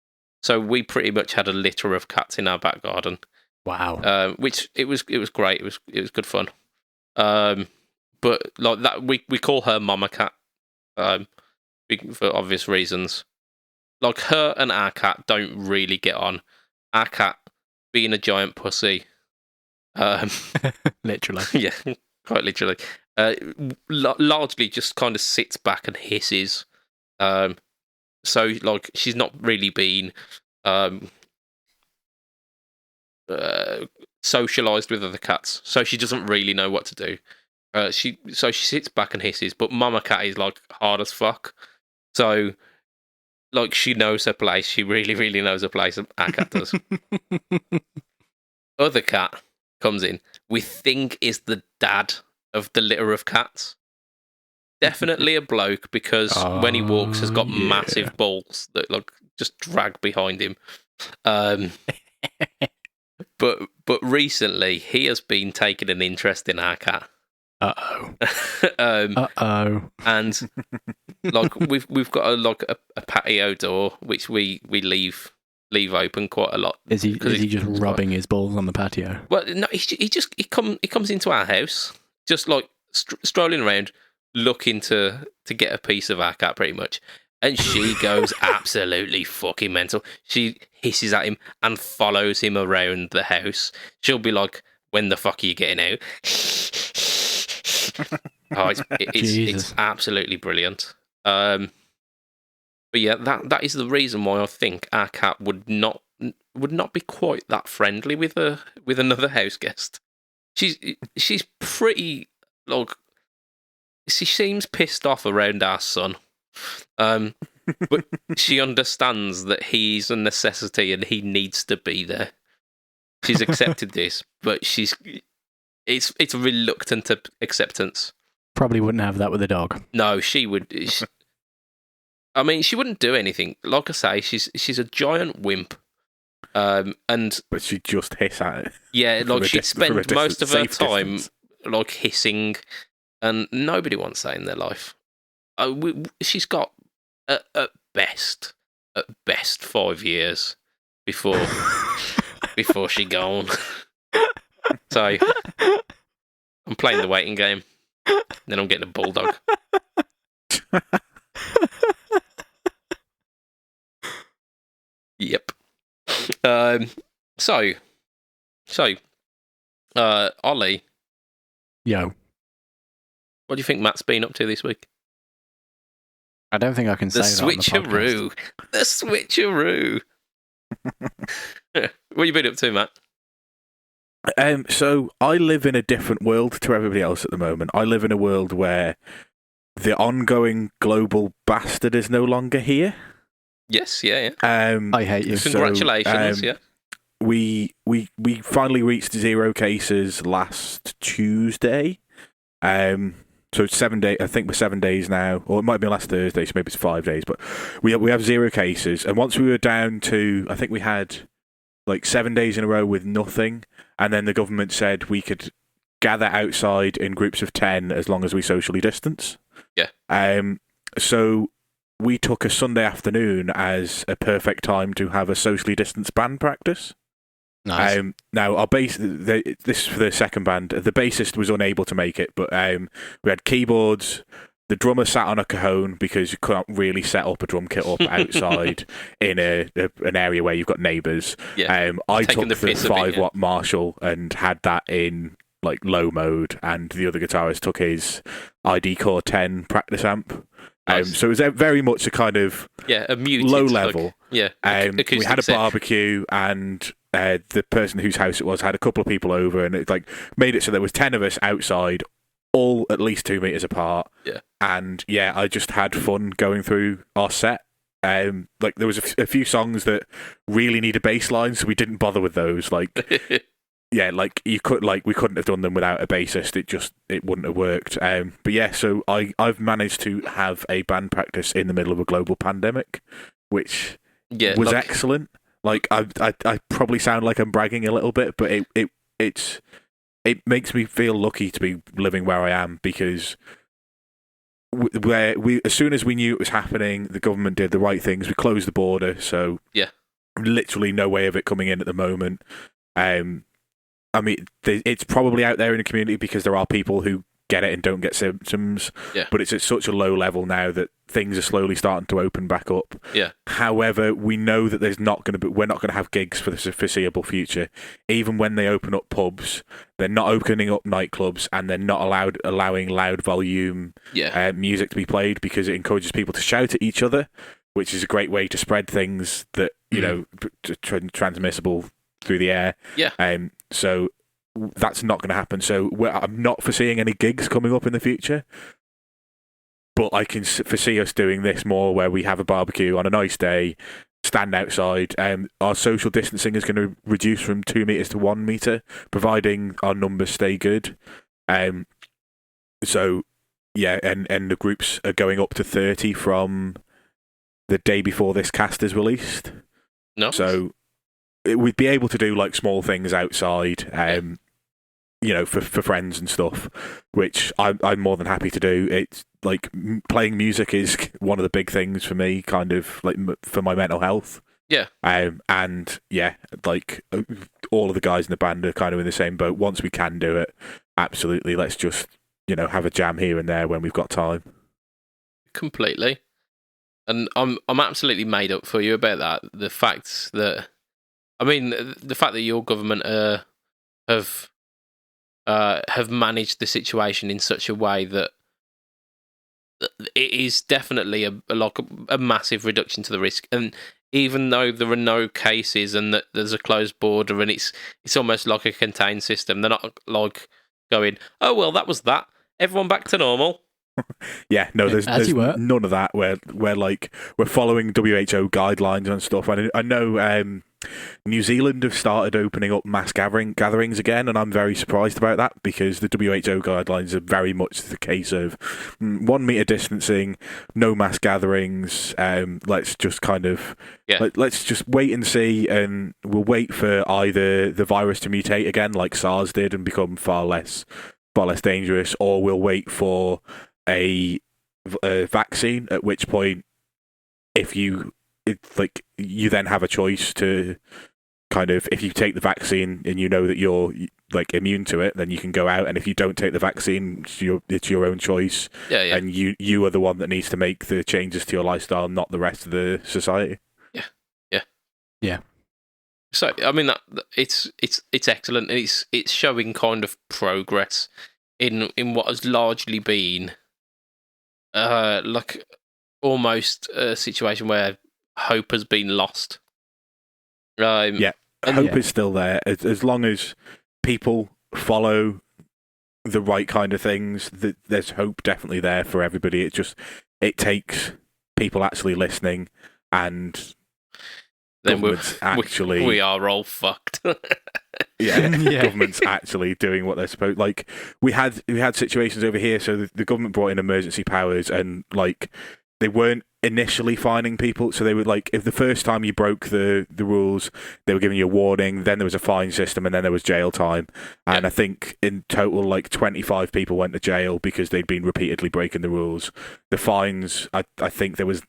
So we pretty much had a litter of cats in our back garden. Wow. Which it was great. It was good fun. But like that, we call her Mama Cat, for obvious reasons. Like, her and our cat don't really get on. Our cat, being a giant pussy, literally, yeah, quite literally, largely just kind of sits back and hisses. So like she's not really been socialized with other cats, so she doesn't really know what to do. She sits back and hisses, but Mama Cat is like hard as fuck. So like she knows her place. She really, really knows her place. Our cat does. Other cat comes in. We think is the dad of the litter of cats. Definitely a bloke, because when he walks has got massive balls that like just drag behind him. But recently he has been taking an interest in our cat. And like we've got a patio door which we leave open quite a lot. Is he just rubbing his balls on the patio? Well, no, he comes into our house just like strolling around, looking to get a piece of our cat, pretty much. And she goes absolutely fucking mental. She hisses at him and follows him around the house. She'll be like, "When the fuck are you getting out?" It's absolutely brilliant. But yeah, that is the reason why I think our cat would not be quite that friendly with another house guest. She's pretty, like, she seems pissed off around our son. But she understands that he's a necessity and he needs to be there. She's accepted this, but it's reluctant acceptance. Probably wouldn't have that with a dog. No, she would. I mean, she wouldn't do anything. Like I say, she's a giant wimp. But she'd just hiss at it. Yeah, like she'd spend most of her time like hissing, and nobody wants that in their life. She's got at best 5 years before she gone. So I'm playing the waiting game. Then I'm getting a bulldog. Yep. So, Ollie. Yo. What do you think Matt's been up to this week? I don't think I can say that on the podcast. The switcheroo. What have you been up to, Matt? So I live in a different world to everybody else at the moment. I live in a world where the ongoing global bastard is no longer here. Yes, yeah. I hate you. Congratulations, so, yeah. We finally reached 0 cases last Tuesday. So 7 days. I think we're 7 days now, or it might be last Thursday, so maybe it's 5 days. But we have 0 cases, and once we were down to, I think we had like 7 days in a row with nothing, and then the government said we could gather outside in groups of 10 as long as we socially distance. Yeah. So we took a Sunday afternoon as a perfect time to have a socially distanced band practice. Nice. Now, our this is for the second band. The bassist was unable to make it, but we had keyboards. The drummer sat on a cajon because you can't really set up a drum kit up outside in an area where you've got neighbours. Yeah. I took the 5-watt Marshall and had that in like low mode, and the other guitarist took his ID Core 10 practice amp. Nice. So it was very much a kind of a muted, low level. We had a barbecue, and the person whose house it was had a couple of people over, and it like made it so there was 10 of us outside, all at least 2 meters apart. Yeah. And I just had fun going through our set. Like there was a few songs that really need a bass line, so we didn't bother with those. Like we couldn't have done them without a bassist. It wouldn't have worked. But yeah, so I've managed to have a band practice in the middle of a global pandemic, which was excellent. Like I probably sound like I'm bragging a little bit, but it makes me feel lucky to be living where I am, because as soon as we knew it was happening, the government did the right things. We closed the border, so literally no way of it coming in at the moment. I mean, it's probably out there in the community because there are people who get it and don't get symptoms. Yeah. But it's at such a low level now that things are slowly starting to open back up. Yeah. However, we know that we're not going to have gigs for the foreseeable future. Even when they open up pubs, they're not opening up nightclubs, and they're not allowing loud volume music to be played, because it encourages people to shout at each other, which is a great way to spread things that transmissible through the air. Yeah. So that's not going to happen. So I'm not foreseeing any gigs coming up in the future, but I can foresee us doing this more, where we have a barbecue on a nice day, stand outside. Our social distancing is going to reduce from 2 meters to 1 meter, providing our numbers stay good. So yeah, and the groups are going up to 30 from the day before this cast is released. No. So we'd be able to do like small things outside, for friends and stuff, which I'm more than happy to do. It's like playing music is one of the big things for me, kind of like for my mental health. Yeah. And yeah, like all of the guys in the band are kind of in the same boat. Once we can do it, absolutely, let's just have a jam here and there when we've got time. Completely. And I'm absolutely made up for you about that. The fact that your government have managed the situation in such a way that it is definitely a massive reduction to the risk. And even though there are no cases and that there's a closed border and it's almost like a contained system, they're not like going, oh well, that was that. Everyone back to normal. Yeah, no, there's none of that. We're following WHO guidelines and stuff. I know New Zealand have started opening up mass gatherings again, and I'm very surprised about that because the WHO guidelines are very much the case of 1 meter distancing, no mass gatherings. Let's just let's just wait and see, and we'll wait for either the virus to mutate again, like SARS did, and become far less dangerous, or we'll wait for a vaccine, at which point you then have a choice to if you take the vaccine and you know that you're immune to it, then you can go out, and if you don't take the vaccine, it's your own choice. And you are the one that needs to make the changes to your lifestyle, not the rest of the society. Yeah. So I mean that it's excellent, and it's showing kind of progress in what has largely been almost a situation where hope has been lost. Hope is still there as long as people follow the right kind of things. There's hope definitely there for everybody. It takes people actually listening, and then we are all fucked. Government's actually doing what they're supposed. We had situations over here, so the government brought in emergency powers, and they weren't initially fining people. So they would if the first time you broke the rules, they were giving you a warning. Then there was a fine system, and then there was jail time. And I think in total, 25 people went to jail because they'd been repeatedly breaking the rules. The fines, I think there was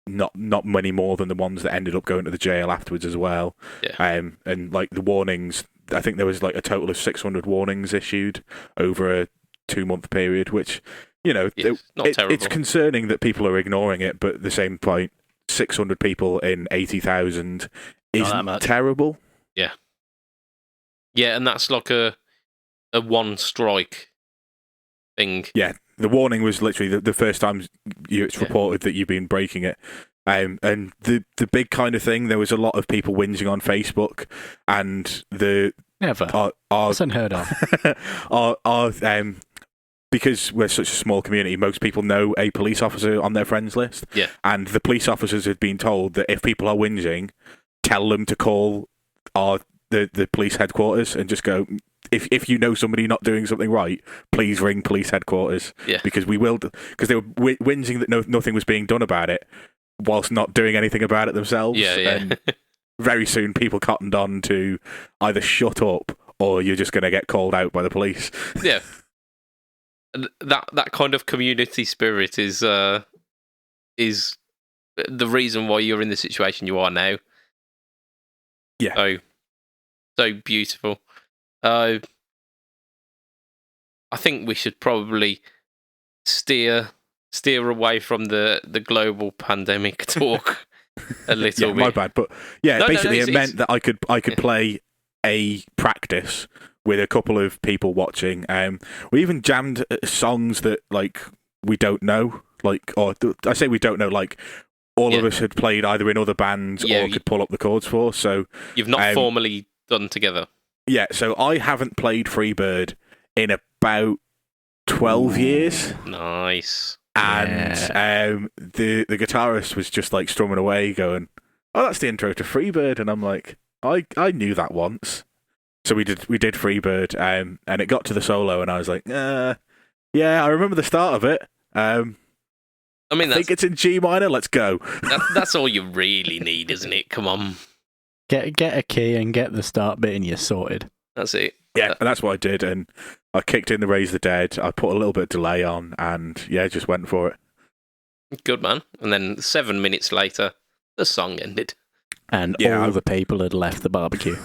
not many more than the ones that ended up going to the jail afterwards as well. And the warnings, I think there was a total of 600 warnings issued over a 2-month period, which it's concerning that people are ignoring it, but at the same point, 600 people in 80,000 isn't terrible. Yeah, and that's a one strike thing. Yeah, the warning was literally the first time it's reported that you've been breaking it. And the big kind of thing, there was a lot of people whinging on Facebook, and that's unheard of. Because we're such a small community, most people know a police officer on their friends list. Yeah. And the police officers had been told that if people are whinging, tell them to call the police headquarters and just go, if you know somebody not doing something right, please ring police headquarters. Yeah. Because they were whinging that nothing was being done about it, whilst not doing anything about it themselves. Yeah. And very soon people cottoned on to either shut up or you're just going to get called out by the police. Yeah. That kind of community spirit is the reason why you're in the situation you are now. Yeah. So beautiful. I think we should probably steer away from the global pandemic talk a little bit. My bad, but basically it meant that I could play a practice with a couple of people watching. We even jammed songs that we don't know, or I say we don't know, all of us had played either in other bands or could pull up the chords for. So you've not formally done together. Yeah, so I haven't played Freebird in about 12 years. Nice. And the guitarist was just strumming away, going, "Oh, that's the intro to Freebird," and I'm like, I knew that once. So we did Freebird, and it got to the solo, and I was like, yeah, I remember the start of it. I think it's in G minor. Let's go. That's all you really need, isn't it? Come on, get a key and get the start bit, and you're sorted. That's it. Yeah, and that's what I did, and I kicked in the Raise the Dead. I put a little bit of delay on, and just went for it. Good man. And then 7 minutes later, the song ended. And all the people had left the barbecue.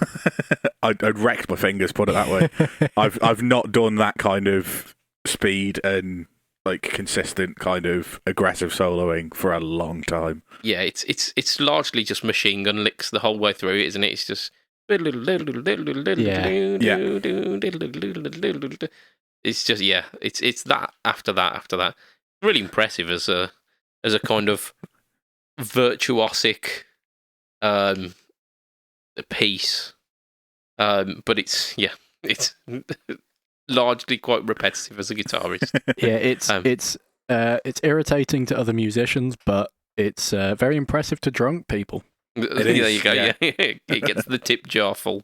I'd wrecked my fingers, put it that way. I've not done that kind of speed and like consistent kind of aggressive soloing for a long time. Yeah, it's largely just machine gun licks the whole way through, isn't it? It's just It's just it's that after that. Really impressive as a kind of virtuosic piece. But it's largely quite repetitive as a guitarist. Yeah, it's irritating to other musicians, but it's very impressive to drunk people. There you go. Yeah. It gets the tip jar full.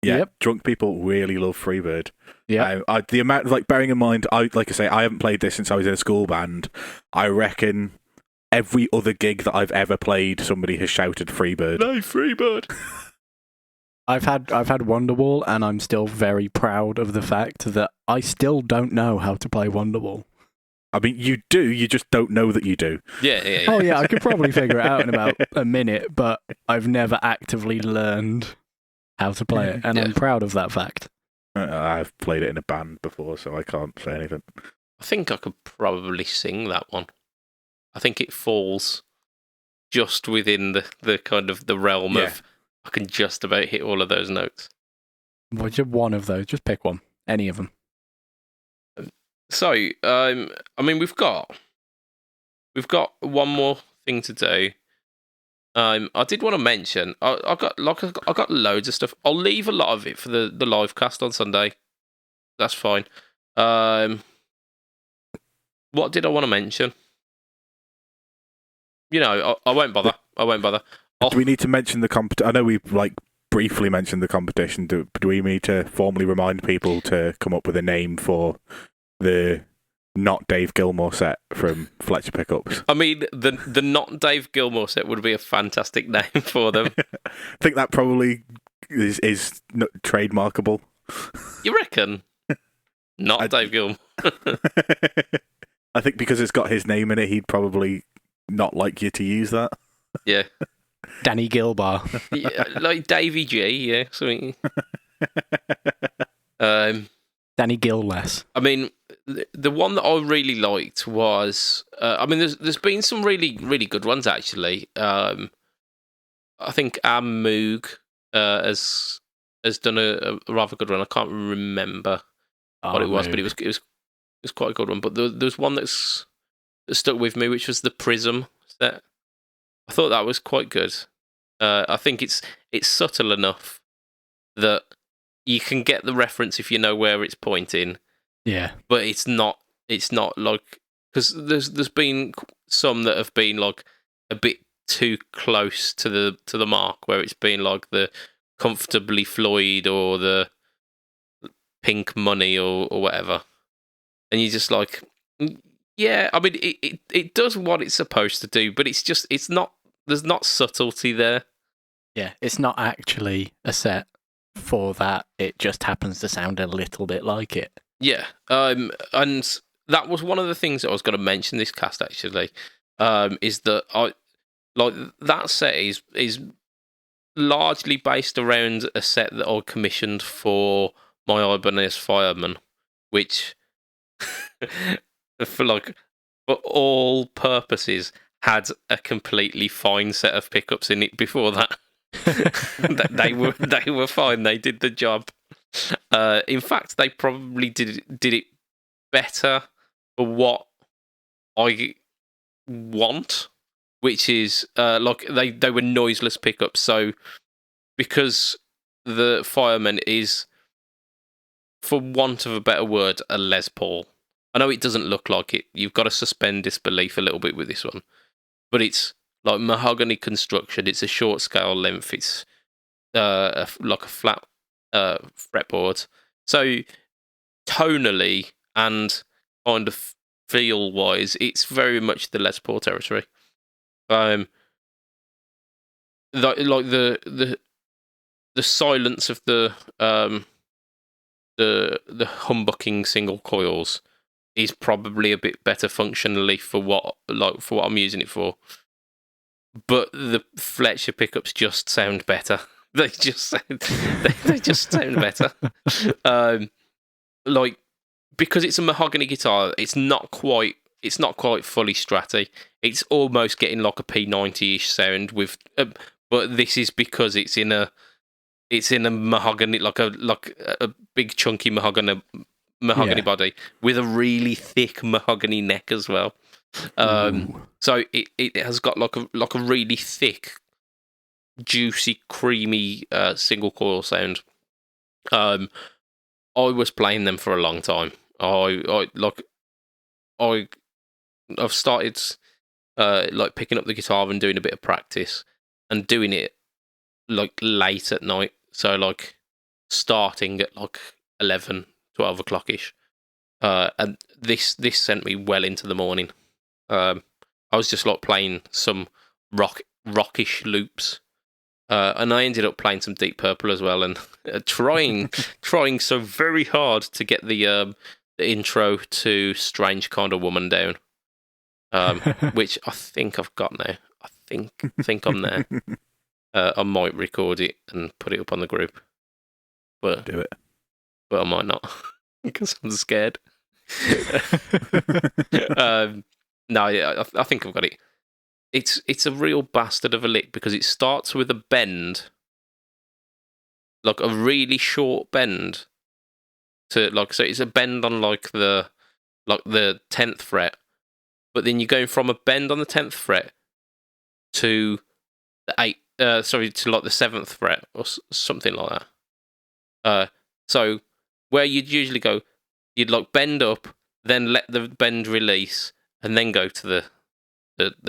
Yeah, Yep. Drunk people really love Freebird. Yeah, the amount, like, bearing in mind, I haven't played this since I was in a school band. I reckon every other gig that I've ever played, somebody has shouted Freebird. No, Freebird. I've had Wonderwall, and I'm still very proud of the fact that I still don't know how to play Wonderwall. I mean, you do, you just don't know that you do. Yeah. Oh yeah, I could probably figure it out in about a minute, but I've never actively learned how to play it, and I'm proud of that fact. I've played it in a band before, so I can't say anything. I think I could probably sing that one. I think it falls just within the kind of the realm of I can just about hit all of those notes. Well, just one of those. Just pick one. Any of them. So, I mean, we've got one more thing to do. I did want to mention I got loads of stuff. I'll leave a lot of it for the live cast on Sunday. That's fine. What did I want to mention? I won't bother. Do we need to mention the competition? I know we briefly mentioned the competition. Do we need to formally remind people to come up with a name for the not Dave Gilmour set from Fletcher Pickups? I mean, the not Dave Gilmour set would be a fantastic name for them. I think that probably is trademarkable. You reckon? Not Dave Gilmour. I think because it's got his name in it, he'd probably not like you to use that. Yeah. Danny Gilbar. Yeah, like Davey G, yeah. Something. Danny Gilless. I mean, the one that I really liked was, I mean, there's been some really, really good ones, actually. I think Moog has done a rather good one. I can't remember what it was, but it was quite a good one. But there's one that stuck with me, which was the Prism set. I thought that was quite good. I think it's subtle enough that you can get the reference if you know where it's pointing. Yeah, but it's not like, because there's been some that have been like a bit too close to the mark, where it's been like the Comfortably Floyd or the Pink Money or whatever, and you're just like, yeah, I mean it does what it's supposed to do, but it's not, there's not subtlety there. Yeah, it's not actually a set for that. It just happens to sound a little bit like it. Yeah, and that was one of the things that I was going to mention this cast, actually, is that I like that set is largely based around a set that I commissioned for my Ibanez Fireman, which for all purposes had a completely fine set of pickups in it before that. they were fine. They did the job. In fact, they probably did it better for what I want, which is they were noiseless pickups. So because the Fireman is, for want of a better word, a Les Paul. I know it doesn't look like it. You've got to suspend disbelief a little bit with this one, but it's like mahogany construction. It's a short scale length. It's like a flat fretboard. So tonally and kind of feel wise, it's very much the Les Paul territory. The silence of the humbucking single coils is probably a bit better functionally for what I'm using it for. But the Fletcher pickups just sound better. They just sound better. because it's a mahogany guitar, it's not quite fully stratty. It's almost getting like a P90-ish sound with, but this is because it's in a mahogany, like a big chunky mahogany body with a really thick mahogany neck as well. So it has got like a really thick, juicy, creamy single coil sound. I was playing them for a long time. I've started like picking up the guitar and doing a bit of practice and doing it like late at night. So like starting at like 11, 12 o'clock ish. And this sent me well into the morning. I was just like playing some rockish loops. And I ended up playing some Deep Purple as well, and trying so very hard to get the intro to Strange Kind of Woman down, which I think I've got now. I think I'm there. I might record it and put it up on the group, but do it. But I might not because I'm scared. No, yeah, I think I've got it. It's a real bastard of a lick because it starts with a bend, like a really short bend. So it's a bend on like the 10th fret, but then you're going from a bend on the 10th fret to the to like the 7th fret or something like that. So where you'd usually go, you'd like bend up, then let the bend release, and then go to the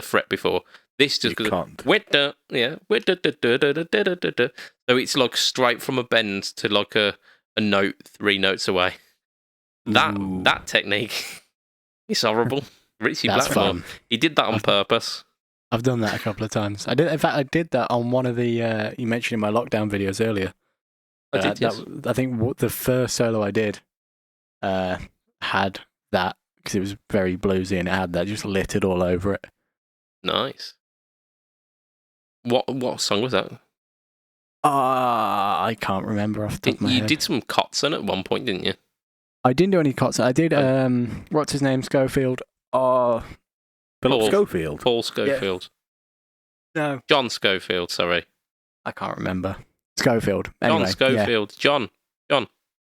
fret before. This just goes so it's like straight from a bend to like a note 3 notes away. That technique is horrible. Richie Blackmore. He did that on purpose. I've done that a couple of times. I did that on one of the you mentioned in my lockdown videos earlier. I did, yes. I think the first solo I did had that because it was very bluesy and it had that just littered all over it. Nice. What song was that? I can't remember off the top of my head. You did some Kotzen at one point, didn't you? I didn't do any Kotzen. I did, what's his name, Schofield? Philip Schofield? Paul Schofield. Yeah. No. John Schofield, sorry. I can't remember. Schofield. Anyway, John Schofield. Yeah. John.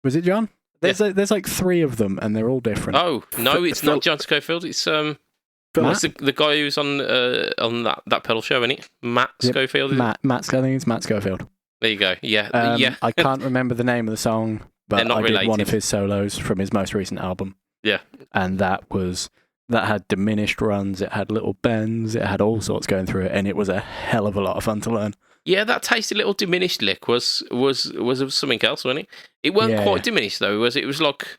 Was it John? There's like 3 of them, and they're all different. Oh, no, it's not John Schofield. It's it's the guy who's on that pedal show, isn't it? Matt Schofield. I think it's Matt Schofield. There you go. Yeah, yeah. I can't remember the name of the song, but I did one of his solos from his most recent album. Yeah, and that had diminished runs. It had little bends. It had all sorts going through it, and it was a hell of a lot of fun to learn. Yeah, that tasty little diminished lick was something else, wasn't it? It weren't quite diminished though, was it? It was like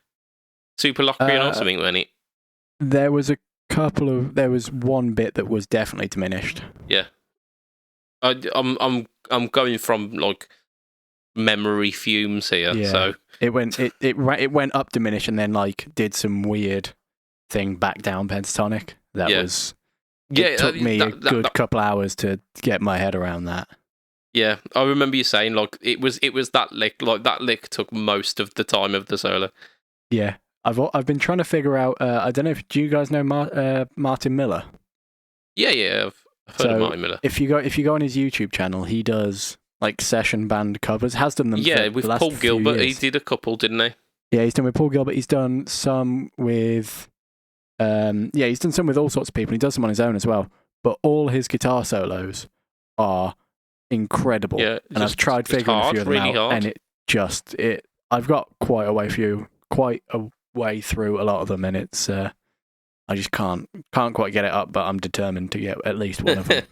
super Locrian or something, wasn't it? There was one bit that was definitely diminished. Yeah, I'm going from like memory fumes here. Yeah. So it went up diminished and then like did some weird thing back down pentatonic. It took me a good couple hours to get my head around that. Yeah, I remember you saying like it was that lick. Like that lick took most of the time of the solo. Yeah, I've been trying to figure out. I don't know do you guys know Martin Miller? Yeah, I've heard of Martin Miller. If you go on his YouTube channel, he does like session band covers. Has done them. Yeah, for with the last Paul Gilbert, years. he did a couple, didn't he? Yeah, he's done with Paul Gilbert. He's done some with. He's done some with all sorts of people. He does some on his own as well. But all his guitar solos are incredible. Yeah, and I've tried figuring a few of them out, and I've got quite a way through a lot of them, and it's I just can't quite get it up, but I'm determined to get at least one of them.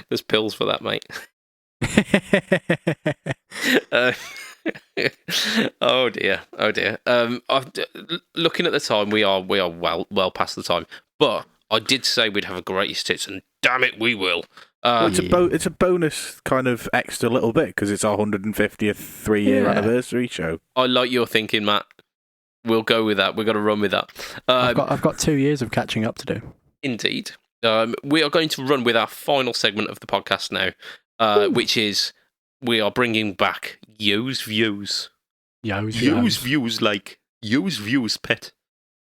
There's pills for that, mate. Oh dear. Looking at the time, we are well past the time, but I did say we'd have a greatest hits, and damn it, we will. It's a bonus kind of extra little bit because it's our 150th 3-year anniversary show. I like your thinking, Matt. We'll go with that. We've got to run with that. I've got 2 years of catching up to do. Indeed. We are going to run with our final segment of the podcast now, which is we are bringing back Yo's views. Yo's views, like Yo's views, pet.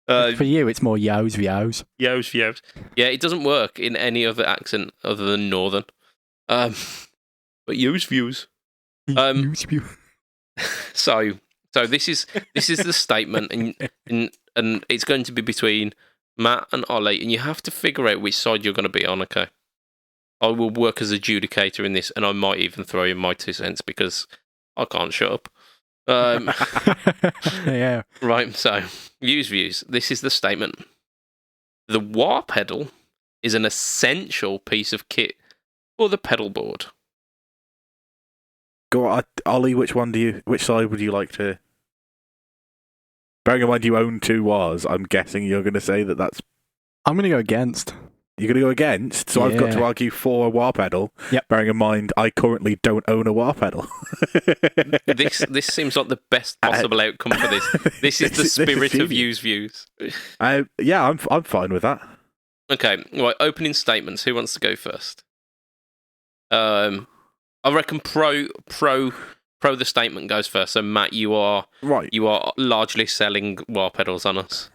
For you, it's more yo's views. Yo's views. Yeah, it doesn't work in any other accent other than Northern. But yo's views. So this is the statement, and it's going to be between Matt and Ollie, and you have to figure out which side you're going to be on. Okay, I will work as adjudicator in this, and I might even throw in my 2 cents because I can't shut up. Yeah. Right. So use views. This is the statement. The wah pedal is an essential piece of kit for the pedal board. Go on, Ollie. Which side would you like to? Bearing in mind you own 2 wahs, I'm guessing you're going to say that's. I'm going to go against. You're going to go against, so I've got to argue for a wah pedal. Yep. Bearing in mind I currently don't own a wah pedal. This seems like the best possible outcome for this. This is the spirit of use views. Yeah, I'm fine with that. Okay, right. Opening statements. Who wants to go first? I reckon pro the statement goes first. So Matt, you are right. You are largely selling wah pedals on us.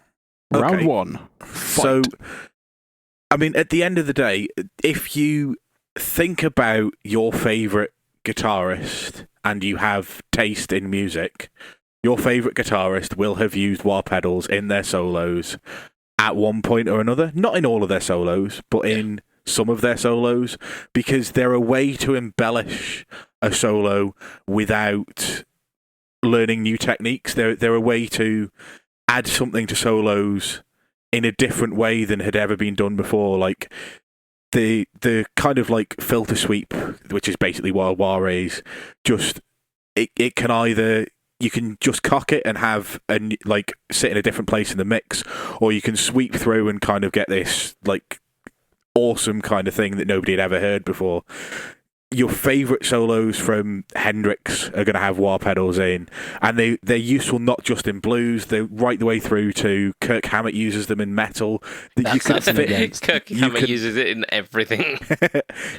Round 1. Fight. So, I mean, at the end of the day, if you think about your favourite guitarist and you have taste in music, your favourite guitarist will have used wah pedals in their solos at one point or another. Not in all of their solos, but in some of their solos, because they're a way to embellish a solo without learning new techniques. They're a way to add something to solos in a different way than had ever been done before. Like the kind of like filter sweep, which is basically what a wah is, just it can either, you can just cock it and have like sit in a different place in the mix, or you can sweep through and kind of get this like awesome kind of thing that nobody had ever heard before. Your favourite solos from Hendrix are going to have wah pedals in, and they're useful not just in blues, they're right the way through to Kirk Hammett uses them in metal. Kirk Hammett uses it in everything.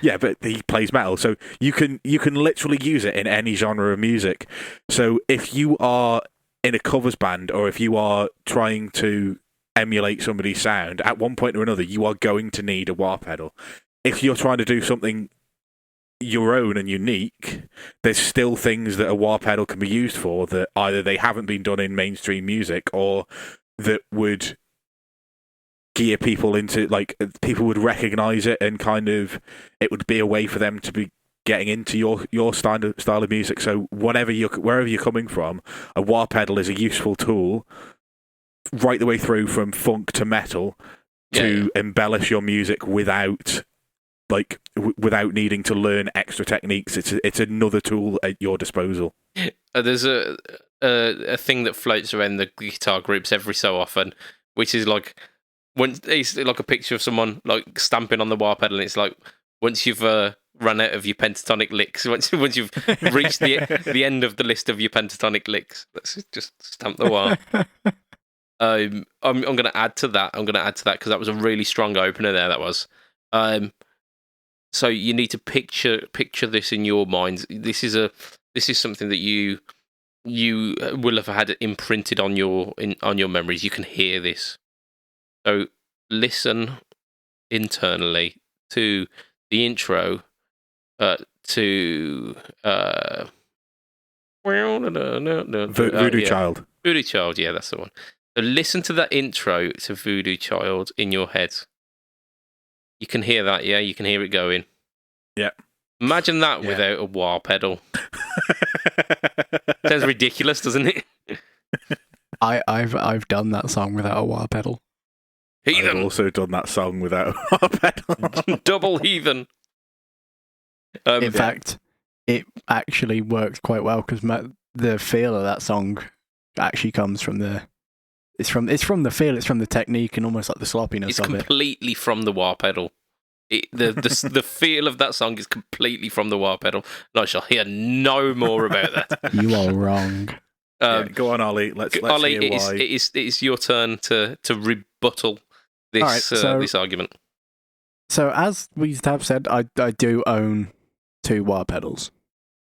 Yeah, but he plays metal, so you can literally use it in any genre of music. So if you are in a covers band, or if you are trying to emulate somebody's sound, at one point or another, you are going to need a wah pedal. If you're trying to do something your own and unique, there's still things that a wah pedal can be used for that either they haven't been done in mainstream music, or that would gear people into, like, people would recognize it, and kind of it would be a way for them to be getting into your style of music. So wherever you're coming from, a wah pedal is a useful tool right the way through from funk to metal to embellish your music without needing to learn extra techniques. It's another tool at your disposal. There's a thing that floats around the guitar groups every so often, which is like, when it's like a picture of someone like stamping on the wah pedal, and it's like, once you've run out of your pentatonic licks, once you've reached the end of the list of your pentatonic licks, let's just stamp the wah. I'm going to add to that. Because that was a really strong opener there. That was. So you need to picture this in your mind. This is something that you will have had imprinted on your memories. You can hear this. So listen internally to the intro to Voodoo Child. Voodoo Child, yeah, that's the one. So listen to that intro to Voodoo Child in your head. You can hear that, yeah? You can hear it going. Yeah. Imagine that without a wah pedal. Sounds ridiculous, doesn't it? I've done that song without a wah pedal. Heathen. I've also done that song without a wah pedal. Double heathen. In fact, it actually works quite well, because the feel of that song actually comes from the... It's from the feel, it's from the technique, and almost like the sloppiness of it. It's completely from the wah pedal. The feel of that song is completely from the wah pedal, and I shall hear no more about that. You are wrong. Go on, Ollie. Let's Ollie, hear why. It is your turn to rebuttal this this argument. So as we have said, I do own 2 wah pedals.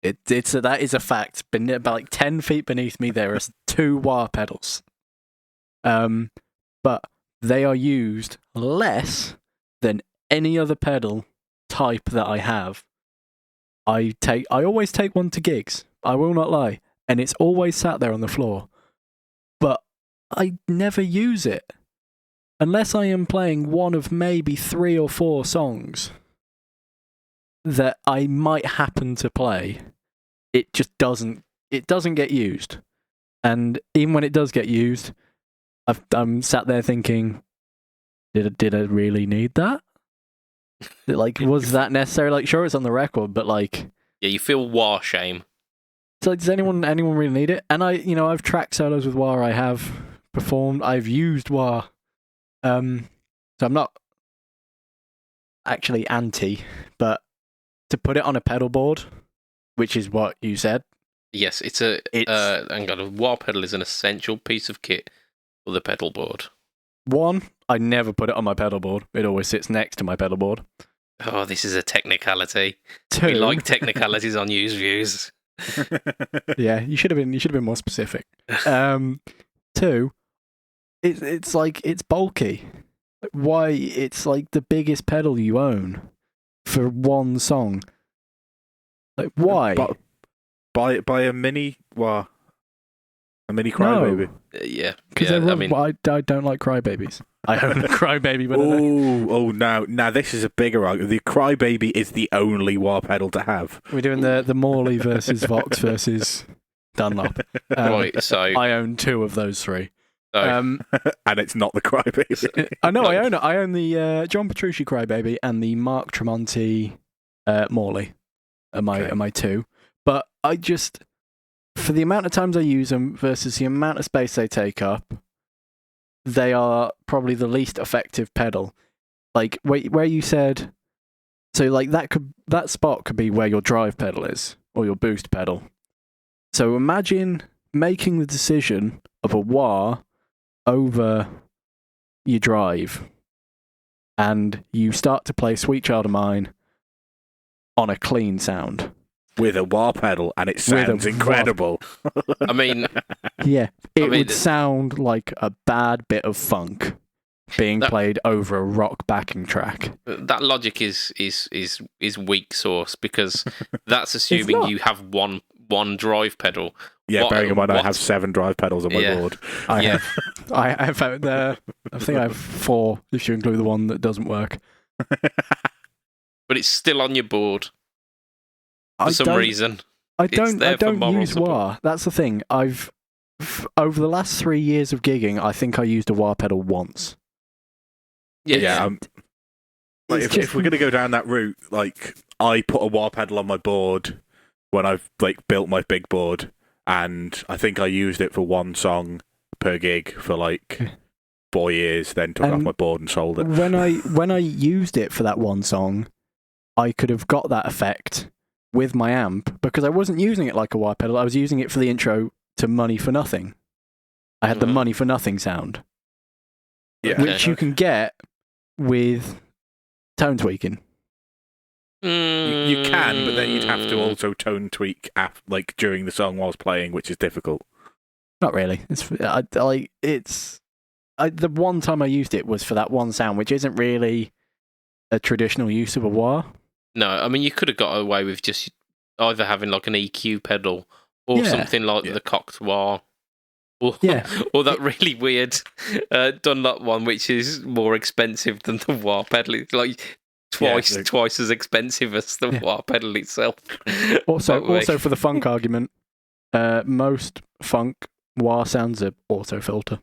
That is a fact. About like 10 feet beneath me, there are 2 wah pedals. But they are used less than any other pedal type that I have. I always take one to gigs. I will not lie. And it's always sat there on the floor. But I never use it. Unless I am playing one of maybe 3 or 4 songs that I might happen to play, it just doesn't get used. And even when it does get used, I'm sat there thinking, did I really need that? Like, was that necessary? Like, sure, it's on the record, but like, yeah, you feel wah shame. So does anyone really need it? And I've tracked solos with wah. I have performed. I've used wah. So I'm not actually anti, but to put it on a pedal board, which is what you said. Yes, a wah pedal is an essential piece of kit for the pedal board. One, I never put it on my pedal board. It always sits next to my pedal board. Oh, this is a technicality. 2, we like technicalities on Use Views. Yeah, you should have been more specific. 2, it's like it's bulky. Why? It's like the biggest pedal you own for one song. Like, why? Buy a mini Crybaby. No. Yeah, because I don't like Crybabies. I own a Crybaby, but now this is a bigger argument. The Crybaby is the only wah pedal to have. We're doing the Morley versus Vox versus Dunlop. Right, so I own 2 of those 3. And it's not the Crybaby. I know, I own it. I own the John Petrucci Crybaby and the Mark Tremonti Morley. Are my 2. But I just, for the amount of times I use them versus the amount of space they take up, they are probably the least effective pedal. Like where you said, so like that spot could be where your drive pedal is or your boost pedal. So imagine making the decision of a wah over your drive, and you start to play Sweet Child of Mine on a clean sound. With a wah pedal, and it sounds incredible. I mean, yeah, it would sound like a bad bit of funk being played over a rock backing track. That logic is weak sauce, because that's assuming you have one drive pedal. Yeah, bearing in mind I have 7 drive pedals on my board. I have I think I have 4 if you include the one that doesn't work. But it's still on your board. For some reason. I don't use wah. That's the thing. I've over the last 3 years of gigging, I think I used a wah pedal once. Yeah. If we're gonna go down that route, like, I put a wah pedal on my board when I've built my big board, and I think I used it for 1 song per gig for 4 years. Then took it off my board and sold it. When I used it for that 1 song, I could have got that effect with my amp, because I wasn't using it like a wah pedal. I was using it for the intro to Money for Nothing. I had the Money for Nothing sound, which you can get with tone tweaking. You can, but then you'd have to also tone tweak during the song whilst playing, which is difficult. Not really. The one time I used it was for that 1 sound, which isn't really a traditional use of a wah. No, I mean, you could have got away with just either having an EQ pedal or something like the cocked wah, or that really weird Dunlop one, which is more expensive than the wah pedal. It's twice as expensive as the wah pedal itself. Also for the funk argument, most funk wah sounds are auto filter.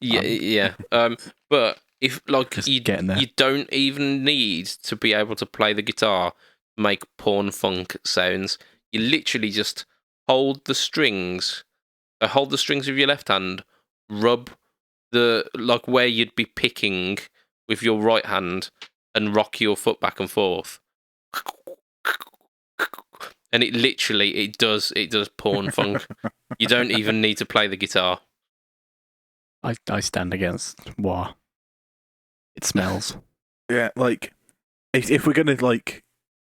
Yeah. But if you don't even need to be able to play the guitar, make porn funk sounds. You literally just hold the strings with your left hand, rub where you'd be picking with your right hand, and rock your foot back and forth. And it does porn funk. You don't even need to play the guitar. I stand against wah. It smells. Yeah, if we're gonna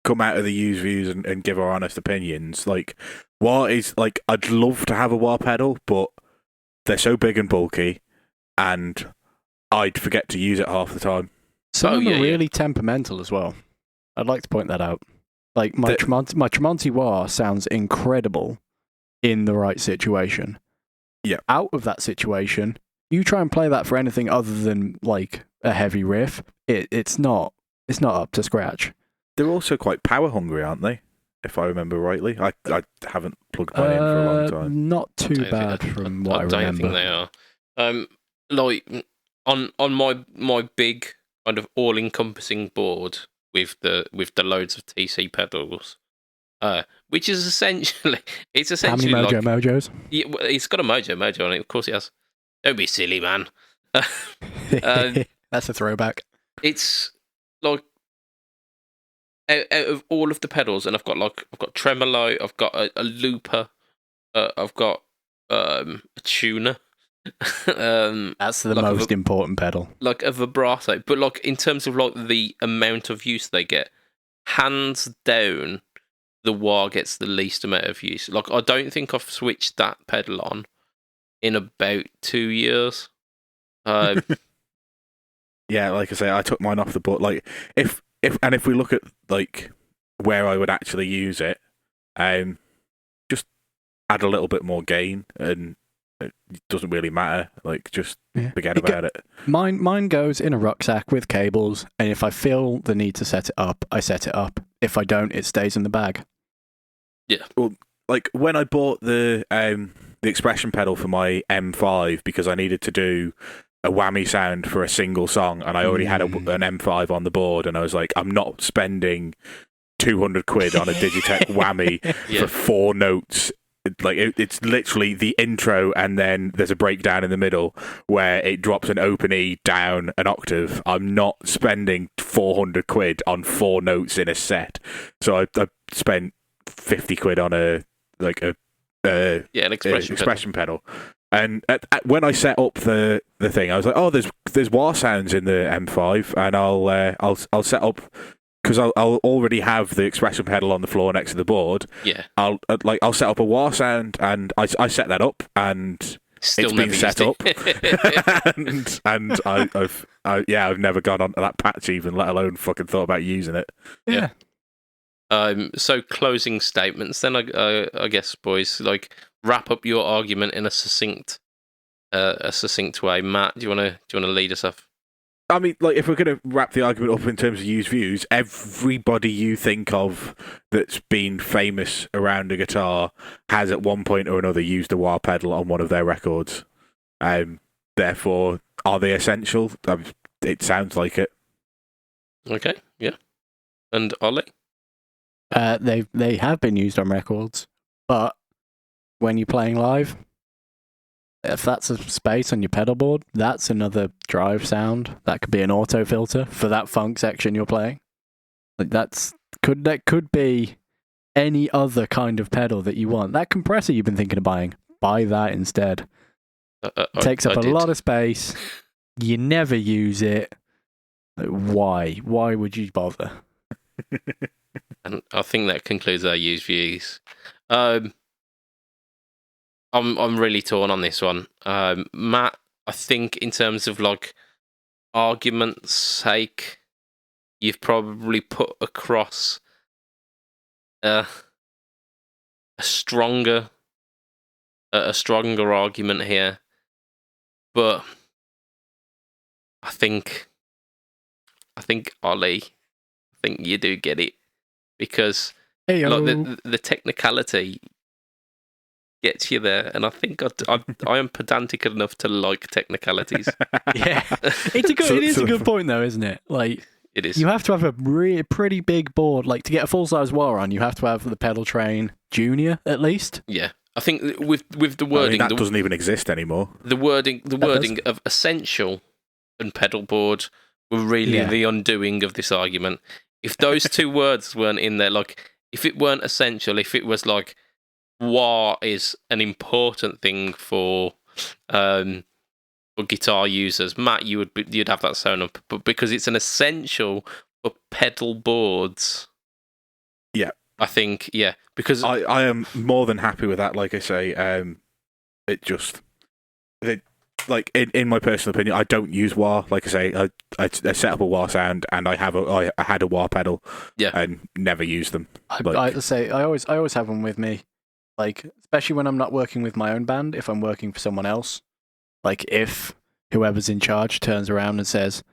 come out of the use views and give our honest opinions, wah is I'd love to have a wah pedal, but they're so big and bulky. and I'd forget to use it half the time. Some of them are really temperamental as well. I'd like to point that out. Like my Tremonti Wah sounds incredible in the right situation. Yeah. Out of that situation, you try and play that for anything other than like a heavy riff, it's not up to scratch. They're also quite power hungry, aren't they? If I remember rightly, I haven't plugged mine in for a long time. Not too bad from what I remember. I don't think they are. Like on my big kind of all-encompassing board with the loads of TC pedals, which is essentially how many mojos? Yeah, it's got a mojo on it. Of course it has. Don't be silly, man. That's a throwback. It's like out of all of the pedals, and I've got tremolo, I've got a looper, I've got a tuner. That's the most important pedal. Like a vibrato, but like in terms of like the amount of use they get, hands down, the wah gets the least amount of use. Like I don't think I've switched that pedal on in about 2 years. Yeah, like I say, I took mine off the board. Like if we look at like where I would actually use it, just add a little bit more gain, and it doesn't really matter. Like just forget about it. Mine goes in a rucksack with cables, and if I feel the need to set it up, I set it up. If I don't, it stays in the bag. Yeah. Well, like when I bought the expression pedal for my M5 because I needed to do a whammy sound for a single song, and I already had an M5 on the board, and I was like, I'm not spending 200 quid on a Digitech whammy for 4 notes. Like it's literally the intro, and then there's a breakdown in the middle where it drops an open E down an octave. I'm not spending 400 quid on 4 notes in a set, so I spent 50 quid on an expression pedal. And when I set up the thing, I was like, "Oh, there's wah sounds in the M5, and I'll set up because I'll already have the expression pedal on the floor next to the board. Yeah, I'll set up a wah sound, and I set that up, and still it's been set up, and I've never gone onto that patch even, let alone fucking thought about using it. Yeah. So closing statements. Then I guess, boys, like wrap up your argument in a succinct way. Matt, do you want to lead us off? I mean, like, if we're going to wrap the argument up in terms of used views, everybody you think of that's been famous around a guitar has at one point or another used a wah pedal on one of their records. Therefore, are they essential? It sounds like it. Okay, yeah. And Ollie? They have been used on records, but when you're playing live, if that's a space on your pedal board, that's another drive sound. That could be an auto filter for that funk section you're playing. Like that could be any other kind of pedal that you want. That compressor you've been thinking of buying, buy that instead. Takes up a lot of space. You never use it. Like, why? Why would you bother? And I think that concludes our used views. I'm really torn on this one. Matt, I think in terms of like argument's sake, you've probably put across a stronger argument here. But I think Ollie, I think you do get it, because like the technicality gets you there, and I think I am pedantic enough to like technicalities. Yeah, it is a good point though, isn't it? Like it is. You have to have a really pretty big board, like to get a full size wah on. You have to have the pedal train junior at least. Yeah, I think with the wording that doesn't even exist anymore. The wording of essential and pedal board were really the undoing of this argument. If those two words weren't in there, like if it weren't essential, if it was like wah is an important thing for guitar users, Matt, you'd have that sewn up. But because it's an essential for pedal boards, yeah, I think because I am more than happy with that. Like I say, like in my personal opinion, I don't use wah. Like I say, I set up a wah sound, and I had a wah pedal, and never used them. I always have them with me, like especially when I'm not working with my own band. If I'm working for someone else, like if whoever's in charge turns around and says,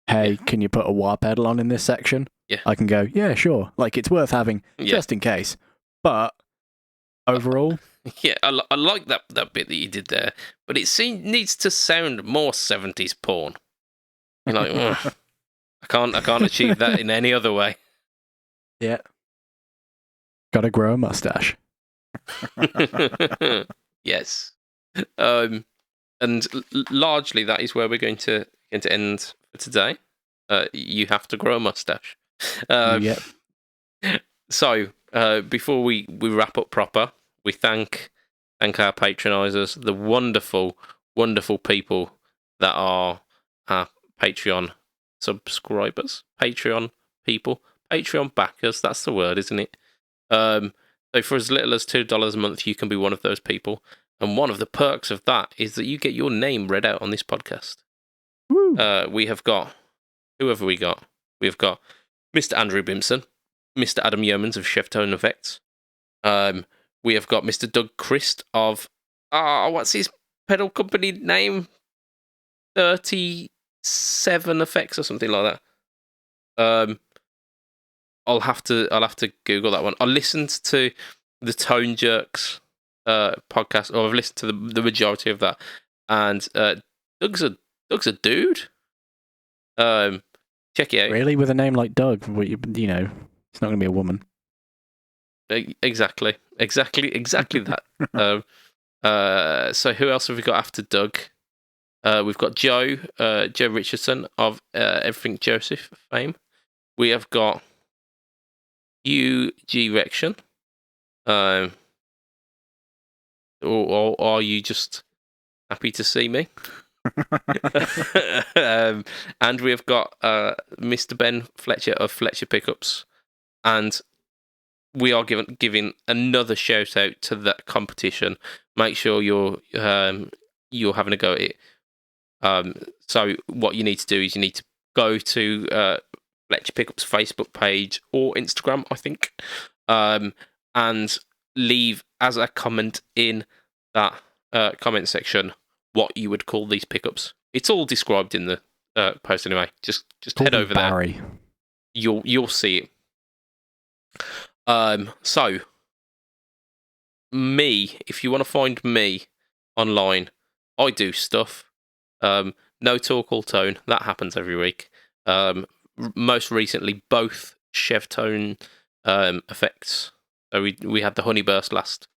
"Hey, can you put a wah pedal on in this section?" Yeah, I can go, "Yeah, sure." Like it's worth having just in case. But overall. Yeah, I like that bit that you did there, but it needs to sound more 70s porn. You're like, I can't achieve that in any other way. Yeah. Gotta grow a mustache. Yes. And largely that is where we're going to end for today. You have to grow a mustache. Yep. So, before we wrap up proper, we thank our patronisers, the wonderful, wonderful people that are our Patreon subscribers, Patreon people, Patreon backers. That's the word, isn't it? So for as little as $2 a month, you can be one of those people. And one of the perks of that is that you get your name read out on this podcast. Woo. We have got, who have we got? We've got Mr. Andrew Bimson, Mr. Adam Yeomans of Cheftone Effects. We have got Mr. Doug Christ of, what's his pedal company name? 37 Effects or something like that. I'll have to Google that one. I listened to the Tone Jerks podcast, or I've listened to the majority of that, and Doug's a dude. Check it out. Really, with a name like Doug, you know, it's not going to be a woman. Exactly that. So who else have we got after Doug? We've got Joe Richardson of Everything Joseph fame. We have got UG Rection. Or are you just happy to see me? And we have got Mr. Ben Fletcher of Fletcher Pickups, and we are giving another shout out to that competition. Make sure you're having a go at it. So what you need to do is you need to go to Fletcher Pickups Facebook page or Instagram, I think, and leave as a comment in that comment section what you would call these pickups. It's all described in the post anyway. Just head over there. You'll see it. So me, if you want to find me online, I do stuff. No Talk All Tone, that happens every week. Most recently, both Cheftone effects. So we had the Honey Burst last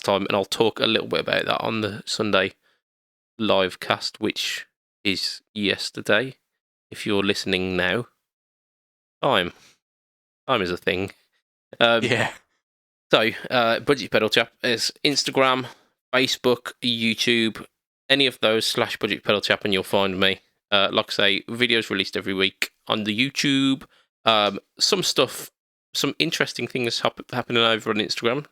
time, and I'll talk a little bit about that on the Sunday live cast, which is yesterday. If you're listening now, time is a thing. Yeah. So, Budget Pedal Chap is Instagram, Facebook, YouTube, any of those / Budget Pedal Chap, and you'll find me. Like I say, videos released every week on the YouTube. Some interesting things happening over on Instagram.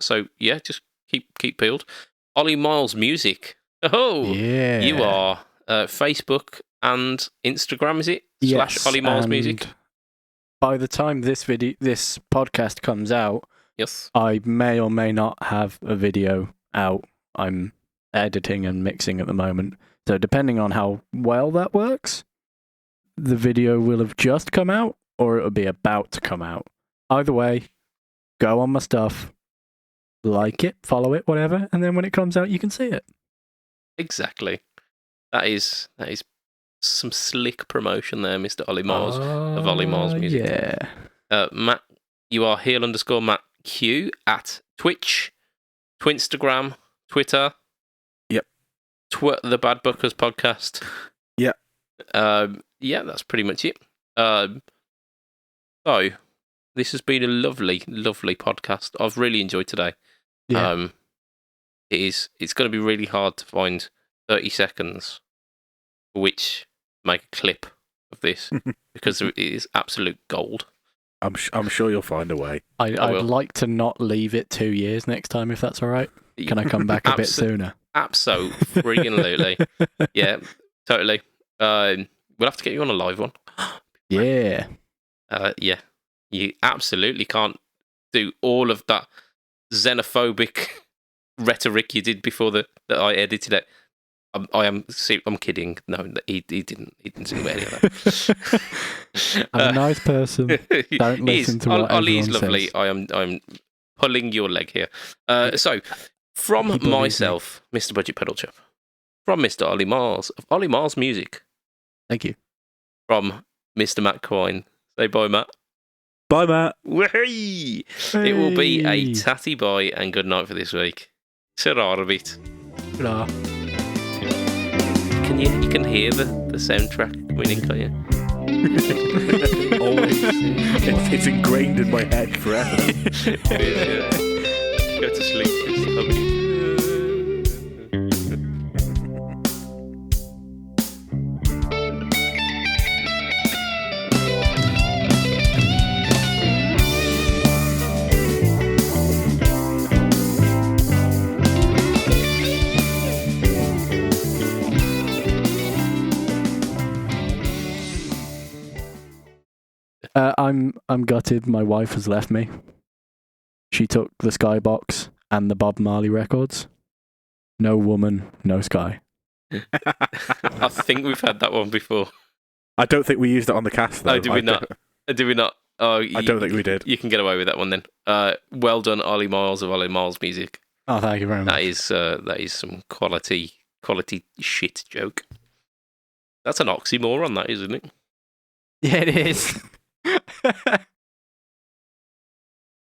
So yeah, just keep peeled. Ollie Miles Music. Oh, yeah. You are Facebook and Instagram, is it? Yes, / Ollie Miles Music. By the time this podcast comes out, yes, I may or may not have a video out. I'm editing and mixing at the moment, so depending on how well that works, the video will have just come out or it'll be about to come out. Either way, go on my stuff, like it, follow it, whatever, and then when it comes out, you can see it. Exactly. That is some slick promotion there, Mr. Ollie Miles of Ollie Miles Music. Yeah. Matt, you are heel _ Matt Q at Twitch, Twinstagram, Twitter. Yep. The Bad Bookers podcast. Yep. Yeah, that's pretty much it. So this has been a lovely, lovely podcast. I've really enjoyed today. Yeah. It's going to be really hard to find 30 seconds for which make a clip of this because it is absolute gold. I'm sure you'll find a way. I'd like to not leave it 2 years next time, if that's all right. Can I come back a bit sooner? Absolutely. Yeah, totally. We'll have to get you on a live one. Yeah. Yeah. You absolutely can't do all of that xenophobic rhetoric you did before that I edited it. I'm kidding. No, he didn't do any of that. I'm a nice person. Don't listen to what Ollie's everyone lovely. says. I'm pulling your leg here. So, from myself, Mr Budget Pedal Chap, from Mr Ollie Mars of Ollie Mars Music. Thank you. From Mr Matt Quine. Say bye, Matt. Bye, Matt. Hey. It will be a tatty bye and good night for this week. Serarbit. Ta-da. You can hear the soundtrack coming in, can't you? Always. It's ingrained in my head forever. Go to sleep. It's lovely. I'm gutted. My wife has left me. She took the Skybox and the Bob Marley records. No woman, no sky. I think we've had that one before. I don't think we used it on the cast, though. Oh, did we not? Did we not? Oh, I don't think we did. You can get away with that one then. Well done, Ollie Miles of Ollie Miles Music. Oh, thank you very much. That is some quality shit joke. That's an oxymoron, that isn't it? Yeah, it is.